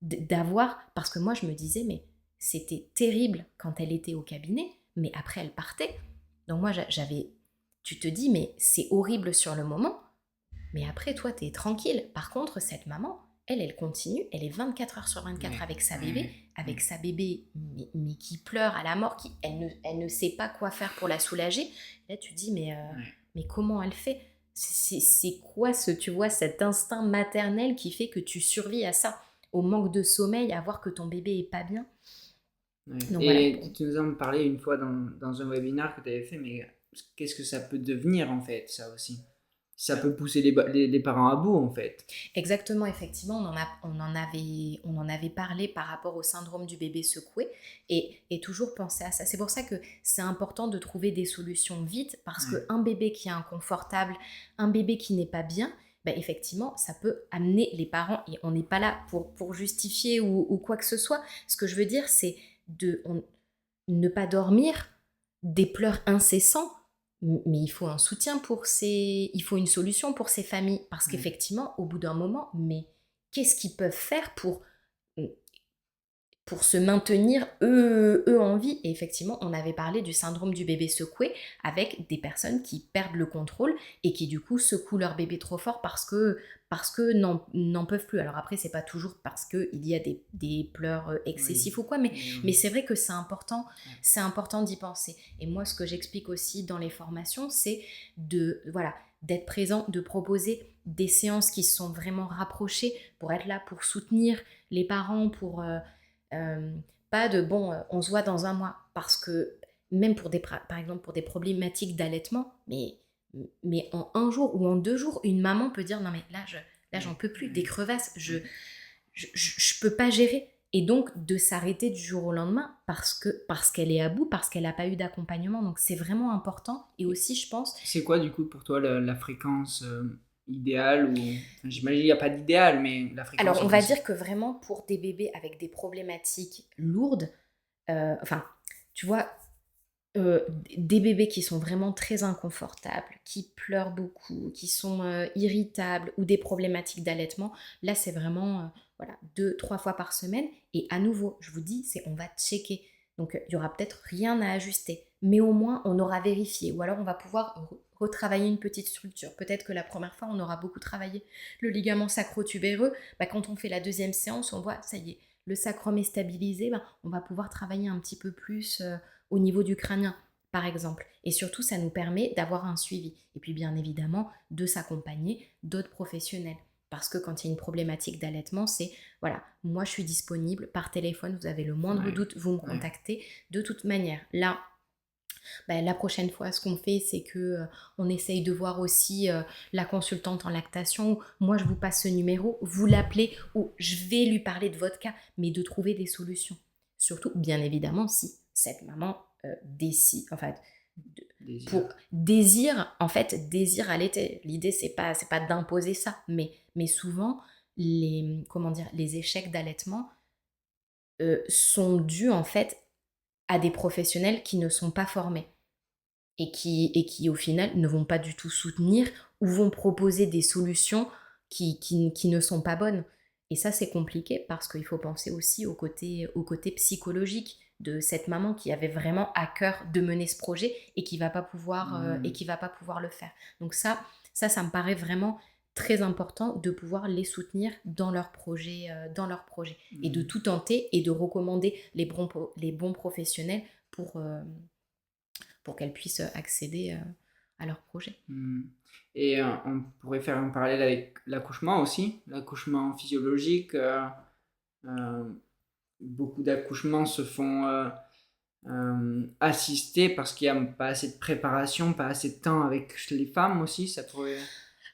d'avoir, parce que moi je me disais, mais c'était terrible quand elle était au cabinet, mais après elle partait. Donc moi j'avais, tu te dis, mais c'est horrible sur le moment, mais après, toi, t'es tranquille. Par contre, cette maman, elle continue. Elle est 24 heures sur 24 Ouais. avec sa bébé, mais qui pleure à la mort, elle ne sait pas quoi faire pour la soulager. Là, tu te dis, mais comment elle fait? C'est quoi tu vois, cet instinct maternel qui fait que tu survis à ça, au manque de sommeil, à voir que ton bébé est pas bien. Ouais. Donc voilà. Et tu nous en parlais une fois dans un webinaire que tu avais fait, mais qu'est-ce que ça peut devenir en fait, ça aussi? Ça peut pousser les parents à bout en fait. Exactement, effectivement, on en avait parlé par rapport au syndrome du bébé secoué et toujours penser à ça. C'est pour ça que c'est important de trouver des solutions vite parce Ouais. qu'un bébé qui est inconfortable, un bébé qui n'est pas bien, ben effectivement, ça peut amener les parents, et on n'est pas là pour justifier ou quoi que ce soit. Ce que je veux dire, c'est ne pas dormir, des pleurs incessants, mais il faut un soutien il faut une solution pour ces familles parce Ouais. qu'effectivement, au bout d'un moment, mais qu'est-ce qu'ils peuvent faire pour se maintenir eux en vie? Et effectivement, on avait parlé du syndrome du bébé secoué avec des personnes qui perdent le contrôle et qui du coup secouent leur bébé trop fort parce que n'en peuvent plus. Alors après, c'est pas toujours parce qu'il y a des pleurs excessifs Oui. ou quoi, mais c'est vrai que c'est important d'y penser. Et moi, ce que j'explique aussi dans les formations, c'est d'être présent, de proposer des séances qui sont vraiment rapprochées pour être là, pour soutenir les parents, euh, pas de on se voit dans un mois, parce que même par exemple pour des problématiques d'allaitement, mais en un jour ou en 2 jours, une maman peut dire non mais là j'en peux plus, des crevasses, je peux pas gérer. Et donc de s'arrêter du jour au lendemain parce qu'elle est à bout, parce qu'elle n'a pas eu d'accompagnement. Donc c'est vraiment important. Et aussi je pense, C'est quoi du coup pour toi la fréquence idéale ou... Enfin, j'imagine qu'il n'y a pas d'idéal, mais la fréquence alors on en va principe. dire que vraiment pour des bébés avec des problématiques lourdes, enfin tu vois, des bébés qui sont vraiment très inconfortables, qui pleurent beaucoup, qui sont irritables ou des problématiques d'allaitement, là c'est vraiment 2-3 fois par semaine. Et à nouveau, je vous dis, on va checker. Donc il y aura peut-être rien à ajuster, mais au moins on aura vérifié. Ou alors on va pouvoir retravailler une petite structure. Peut-être que la première fois on aura beaucoup travaillé le ligament sacro-tubéreux. Quand on fait la deuxième séance, on voit, ça y est, le sacrum est stabilisé. On va pouvoir travailler un petit peu plus au niveau du crânien, par exemple. Et surtout, ça nous permet d'avoir un suivi. Et puis, bien évidemment, de s'accompagner d'autres professionnels. Parce que quand il y a une problématique d'allaitement, c'est, voilà, moi je suis disponible par téléphone, vous avez le moindre doute, vous me contactez. De toute manière, là, la prochaine fois, ce qu'on fait, c'est que on essaye de voir aussi la consultante en lactation. Moi, je vous passe ce numéro, vous l'appelez ou je vais lui parler de votre cas, mais de trouver des solutions. Surtout, bien évidemment, si cette maman décide, désire allaiter. L'idée, c'est pas d'imposer ça, mais souvent, les échecs d'allaitement sont dus en fait à des professionnels qui ne sont pas formés et qui au final ne vont pas du tout soutenir ou vont proposer des solutions qui ne sont pas bonnes. Et ça, c'est compliqué parce qu'il faut penser aussi au côté psychologique de cette maman qui avait vraiment à cœur de mener ce projet et qui va pas pouvoir le faire. Donc ça me paraît vraiment très important de pouvoir les soutenir dans leur projet, et de tout tenter et de recommander les bons professionnels pour qu'elles puissent accéder à leur projet. Et on pourrait faire un parallèle avec l'accouchement aussi, l'accouchement physiologique. Beaucoup d'accouchements se font assister parce qu'il n'y a pas assez de préparation, pas assez de temps avec les femmes aussi, ça pourrait...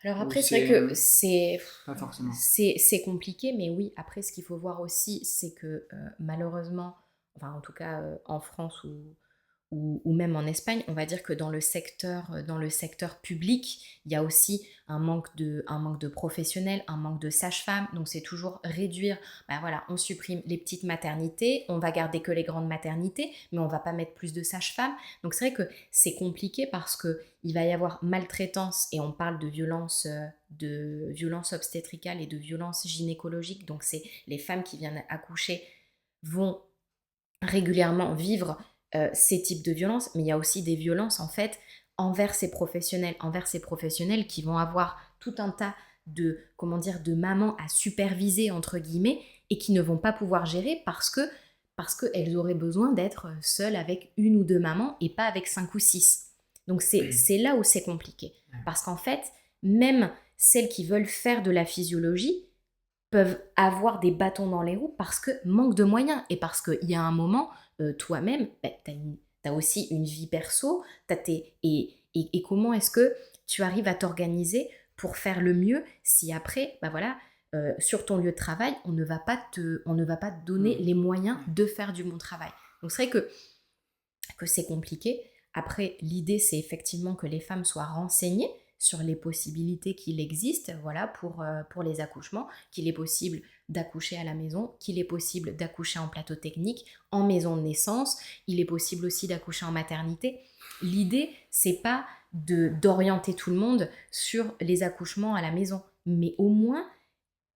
Alors Ou après, c'est vrai que pas forcément. c'est compliqué, mais oui, après, ce qu'il faut voir aussi, c'est que malheureusement, enfin en tout cas en France ou même en Espagne, on va dire que dans le secteur public, il y a aussi un manque de professionnels, un manque de sages-femmes. Donc c'est toujours réduire, ben voilà, on supprime les petites maternités, on va garder que les grandes maternités, mais on va pas mettre plus de sages-femmes. Donc c'est vrai que c'est compliqué parce que il va y avoir maltraitance et on parle de violence obstétricale et de violence gynécologique. Donc c'est les femmes qui viennent accoucher vont régulièrement vivre ces types de violences, mais il y a aussi des violences en fait envers ces professionnels qui vont avoir tout un tas de comment dire de mamans à superviser entre guillemets et qui ne vont pas pouvoir gérer parce qu'elles auraient besoin d'être seules avec une ou deux mamans et pas avec cinq ou six. Donc c'est là où c'est compliqué parce qu'en fait même celles qui veulent faire de la physiologie peuvent avoir des bâtons dans les roues parce que manque de moyens et parce qu'il y a un moment, toi-même, bah, tu as aussi une vie perso, et comment est-ce que tu arrives à t'organiser pour faire le mieux si après, bah voilà, sur ton lieu de travail, on ne va pas te donner les moyens de faire du bon travail. Donc c'est vrai que c'est compliqué. Après, l'idée, c'est effectivement que les femmes soient renseignées sur les possibilités qu'il existe voilà, pour les accouchements, qu'il est possible d'accoucher à la maison, qu'il est possible d'accoucher en plateau technique, en maison de naissance, il est possible aussi d'accoucher en maternité. L'idée, c'est pas d'orienter tout le monde sur les accouchements à la maison, mais au moins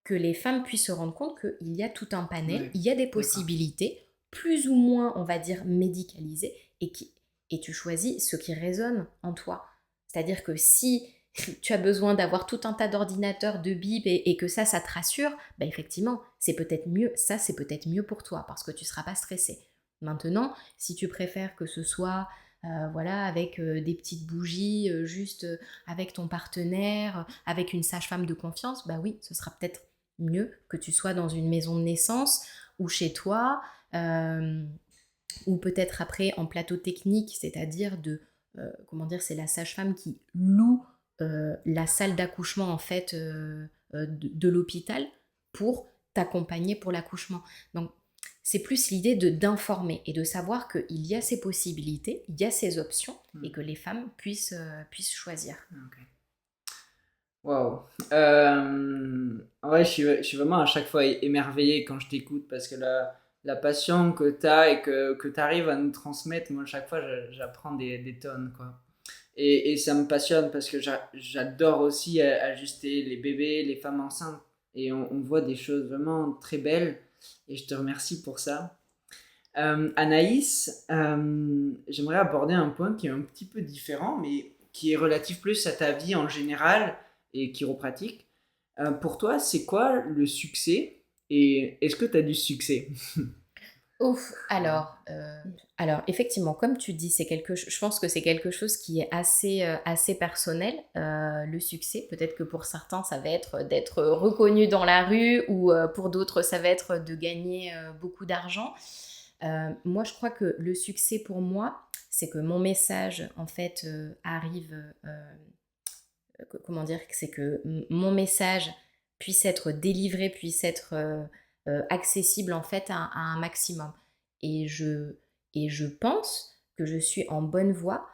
que les femmes puissent se rendre compte qu'il y a tout un panel, il y a des possibilités, plus ou moins, on va dire, médicalisées, et tu choisis ce qui résonne en toi. C'est-à-dire que si tu as besoin d'avoir tout un tas d'ordinateurs, de bip, et que ça te rassure, bah effectivement, c'est peut-être mieux pour toi, parce que tu ne seras pas stressé. Maintenant, si tu préfères que ce soit voilà, avec des petites bougies, juste avec ton partenaire, avec une sage-femme de confiance, bah oui, ce sera peut-être mieux que tu sois dans une maison de naissance ou chez toi, ou peut-être après en plateau technique, c'est-à-dire comment dire, c'est la sage-femme qui loue la salle d'accouchement en fait de l'hôpital pour t'accompagner pour l'accouchement. Donc c'est plus l'idée d'informer et de savoir qu'il y a ces possibilités, il y a ces options et que les femmes puissent choisir. Okay. Waouh. Ouais, je suis vraiment à chaque fois émerveillé quand je t'écoute parce que la passion que tu as et que tu arrives à nous transmettre, moi, à chaque fois, j'apprends des tonnes, quoi. Et ça me passionne parce que j'adore aussi ajuster les bébés, les femmes enceintes. Et on voit des choses vraiment très belles. Et je te remercie pour ça. Anaïs, j'aimerais aborder un point qui est un petit peu différent, mais qui est relatif plus à ta vie en général et chiropratique. Pour toi, c'est quoi le succès et est-ce que tu as du succès? Ouf, alors effectivement, comme tu dis, je pense que c'est quelque chose qui est assez personnel, le succès. Peut-être que pour certains, ça va être d'être reconnu dans la rue ou pour d'autres, ça va être de gagner beaucoup d'argent. Moi, je crois que le succès pour moi, c'est que mon message, en fait, arrive, comment dire, c'est que mon message puisse être délivré, puisse être accessible, en fait, à un maximum. Et je pense que je suis en bonne voie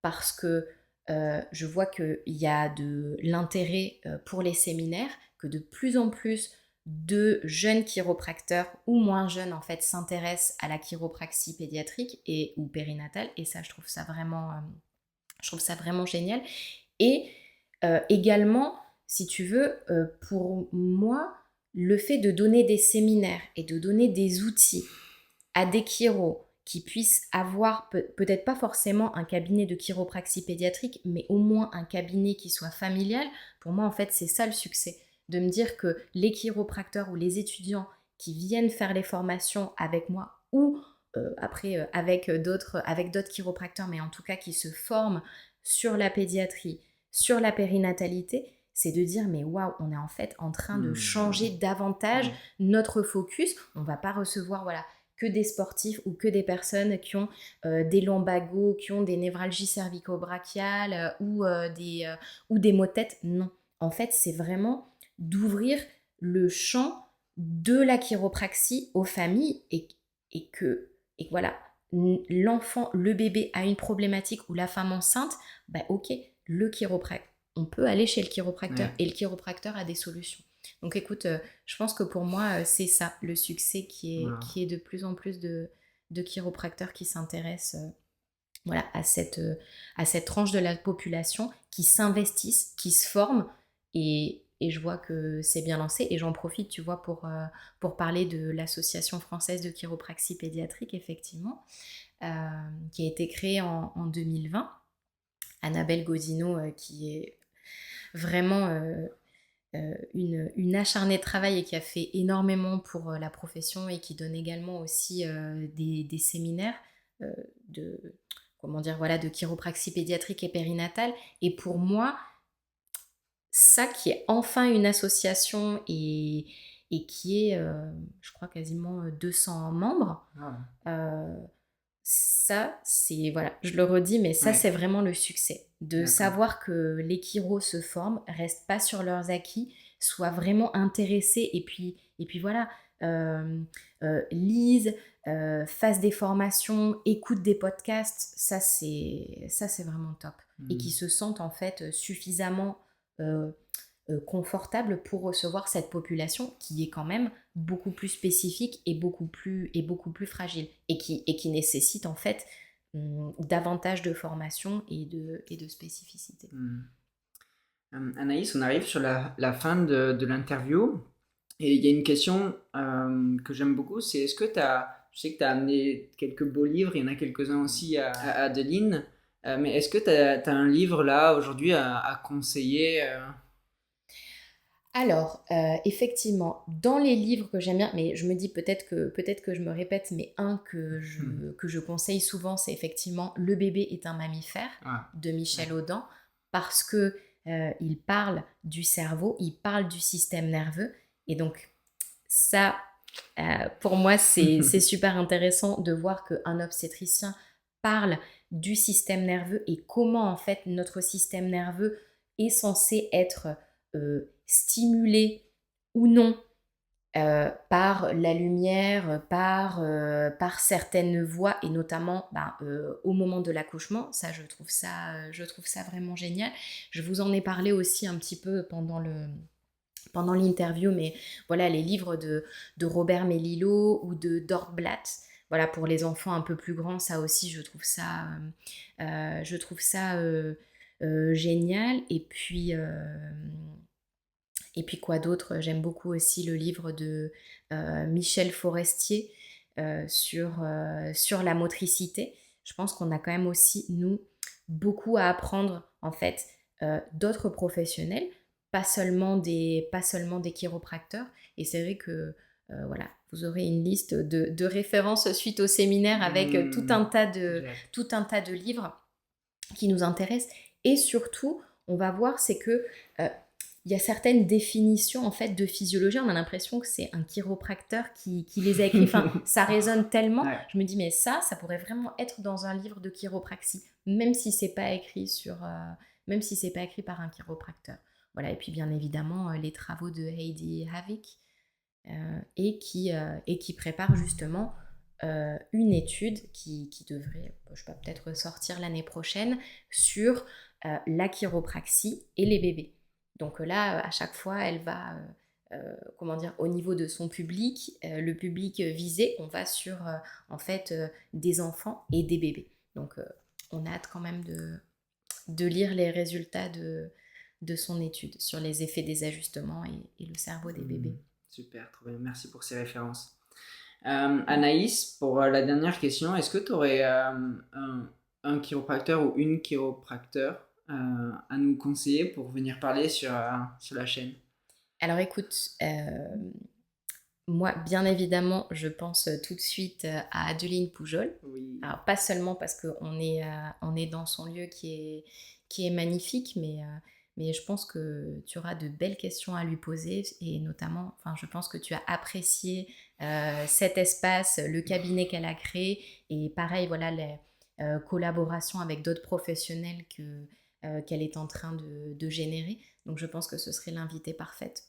parce que je vois qu'il y a de l'intérêt pour les séminaires, que de plus en plus de jeunes chiropracteurs ou moins jeunes en fait s'intéressent à la chiropraxie pédiatrique ou périnatale, et ça je trouve ça vraiment génial. Et également, si tu veux, pour moi, le fait de donner des séminaires et de donner des outils à des chiros qui puissent avoir peut-être pas forcément un cabinet de chiropraxie pédiatrique, mais au moins un cabinet qui soit familial, pour moi en fait c'est ça le succès. De me dire que les chiropracteurs ou les étudiants qui viennent faire les formations avec moi ou après avec d'autres chiropracteurs, mais en tout cas qui se forment sur la pédiatrie, sur la périnatalité, c'est de dire mais waouh, on est en fait en train de changer davantage notre focus. On va pas recevoir que des sportifs ou que des personnes qui ont des lumbagos, qui ont des névralgies cervico-brachiales ou des maux de tête. Non, en fait, c'est vraiment d'ouvrir le champ de la chiropraxie aux familles et que voilà, l'enfant, le bébé a une problématique ou la femme enceinte, bah ok, le chiropracteur, on peut aller chez le chiropracteur Ouais. et le chiropracteur a des solutions. Donc écoute, je pense que pour moi, c'est ça, le succès Voilà. qui est de plus en plus de chiropracteurs qui s'intéressent voilà, à cette tranche de la population qui s'investissent, qui se forment et je vois que c'est bien lancé et j'en profite, tu vois, pour parler de l'Association française de chiropraxie pédiatrique, effectivement, qui a été créée en 2020. Annabelle Godino, qui est vraiment une acharnée de travail et qui a fait énormément pour la profession et qui donne également aussi des séminaires euh, de, comment dire, voilà, de chiropraxie pédiatrique et périnatale. Et pour moi, ça qui est enfin une association et qui est, je crois, quasiment 200 membres, Ah, euh, ça, c'est, voilà, je le redis, mais ça, ouais, c'est vraiment le succès. De d'accord. savoir que les chiros se forment, restent pas sur leurs acquis, soient vraiment intéressés et puis voilà, lisent, fassent des formations, écoutent des podcasts, ça, c'est vraiment top. Et qui se sentent en fait suffisamment euh, confortables pour recevoir cette population qui est quand même beaucoup plus spécifique et beaucoup plus fragile et qui nécessite en fait davantage de formation et de spécificité. Hmm. Anaïs, on arrive sur la fin de l'interview et il y a une question que j'aime beaucoup, c'est est-ce que je sais que tu as amené quelques beaux livres, il y en a quelques-uns aussi à Adeline, mais est-ce que tu as un livre là aujourd'hui à conseiller Alors, effectivement, dans les livres que j'aime bien, mais je me dis peut-être que je me répète, mais un que je conseille souvent, c'est effectivement Le bébé est un mammifère Ah, de Michel ouais. Audin, parce que il parle du cerveau, il parle du système nerveux, et donc ça, pour moi, c'est super intéressant de voir qu'un obstétricien parle du système nerveux et comment en fait notre système nerveux est censé être stimulé ou non par la lumière, par certaines voies et notamment au moment de l'accouchement. Ça, je trouve ça vraiment génial. Je vous en ai parlé aussi un petit peu pendant l'interview, mais voilà, les livres de Robert Melillo ou de Dort Blatt, voilà, pour les enfants un peu plus grands, ça aussi, je trouve ça génial. Et puis quoi d'autre? J'aime beaucoup aussi le livre de Michel Forestier sur la motricité. Je pense qu'on a quand même aussi, nous, beaucoup à apprendre, en fait, d'autres professionnels, pas seulement des chiropracteurs. Et c'est vrai que, voilà, vous aurez une liste de références suite au séminaire avec J'ai hâte. tout un tas de livres qui nous intéressent. Et surtout, on va voir, c'est que il y a certaines définitions en fait de physiologie, on a l'impression que c'est un chiropracteur qui les a écrits. Enfin, ça résonne tellement. Ouais. Je me dis mais ça pourrait vraiment être dans un livre de chiropraxie, même si c'est pas écrit même si c'est pas écrit par un chiropracteur. Voilà. Et puis bien évidemment les travaux de Heidi Havik et qui prépare justement une étude qui devrait, je sais pas, peut-être sortir l'année prochaine sur la chiropraxie et les bébés. Donc là, à chaque fois, elle va, comment dire, au niveau de son public, le public visé, on va sur, en fait, des enfants et des bébés. Donc, on a hâte quand même de lire les résultats de son étude sur les effets des ajustements et le cerveau des bébés. Super, trop bien. Merci pour ces références. Anaïs, pour la dernière question, est-ce que tu aurais un chiropracteur ou une chiropracteur à nous conseiller pour venir parler sur la chaîne? Alors écoute, moi, bien évidemment, je pense tout de suite à Adeline Poujol. Oui. Alors, pas seulement parce on est dans son lieu qui est magnifique, mais je pense que tu auras de belles questions à lui poser et notamment, enfin, je pense que tu as apprécié cet espace, le cabinet qu'elle a créé et pareil, voilà, les collaborations avec d'autres professionnels qu'elle est en train de générer. Donc je pense que ce serait l'invitée parfaite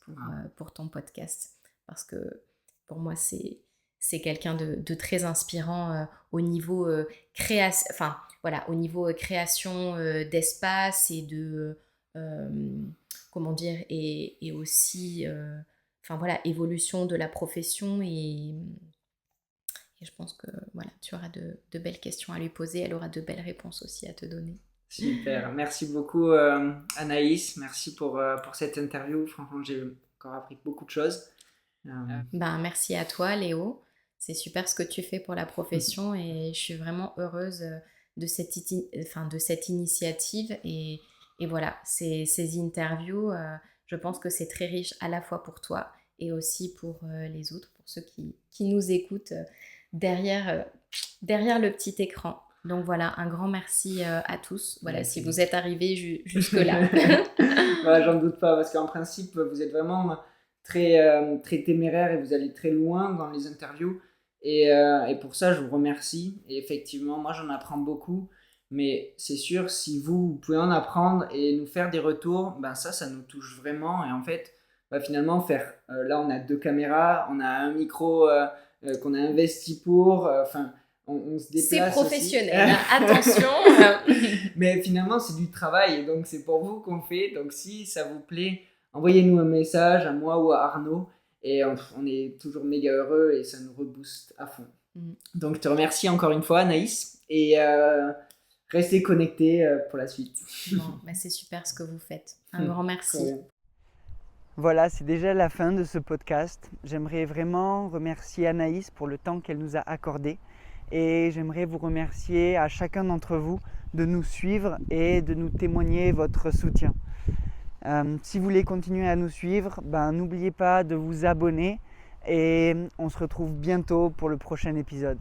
pour ton podcast, parce que pour moi c'est quelqu'un de très inspirant au niveau création, enfin voilà, au niveau création d'espace et de comment dire, et aussi enfin voilà, évolution de la profession, et je pense que voilà, tu auras de belles questions à lui poser, elle aura de belles réponses aussi à te donner. Super, merci beaucoup Anaïs, merci pour cette interview, franchement j'ai encore appris beaucoup de choses. Ben, merci à toi Léo, c'est super ce que tu fais pour la profession et je suis vraiment heureuse de cette initiative, et voilà, ces interviews, je pense que c'est très riche à la fois pour toi et aussi pour les autres, pour ceux qui nous écoutent derrière le petit écran. Donc voilà, un grand merci à tous. Voilà, si vous êtes arrivés jusque-là. Voilà, j'en doute pas, parce qu'en principe, vous êtes vraiment très, très téméraire et vous allez très loin dans les interviews. Et pour ça, je vous remercie. Et effectivement, moi, j'en apprends beaucoup. Mais c'est sûr, si vous pouvez en apprendre et nous faire des retours, ben ça nous touche vraiment. Et en fait, finalement, là, on a 2 caméras, on a un micro qu'on a investi pour. Enfin, on se déplace. C'est professionnel, attention. Mais finalement, c'est du travail, et donc c'est pour vous qu'on fait. Donc si ça vous plaît, envoyez-nous un message à moi ou à Arnaud, et on est toujours méga heureux et ça nous rebooste à fond. Donc je te remercie encore une fois Anaïs, et restez connectés pour la suite. Bon, c'est super ce que vous faites. Un grand merci. Voilà, c'est déjà la fin de ce podcast. J'aimerais vraiment remercier Anaïs pour le temps qu'elle nous a accordé. Et j'aimerais vous remercier à chacun d'entre vous de nous suivre et de nous témoigner votre soutien. Si vous voulez continuer à nous suivre, n'oubliez pas de vous abonner, et on se retrouve bientôt pour le prochain épisode.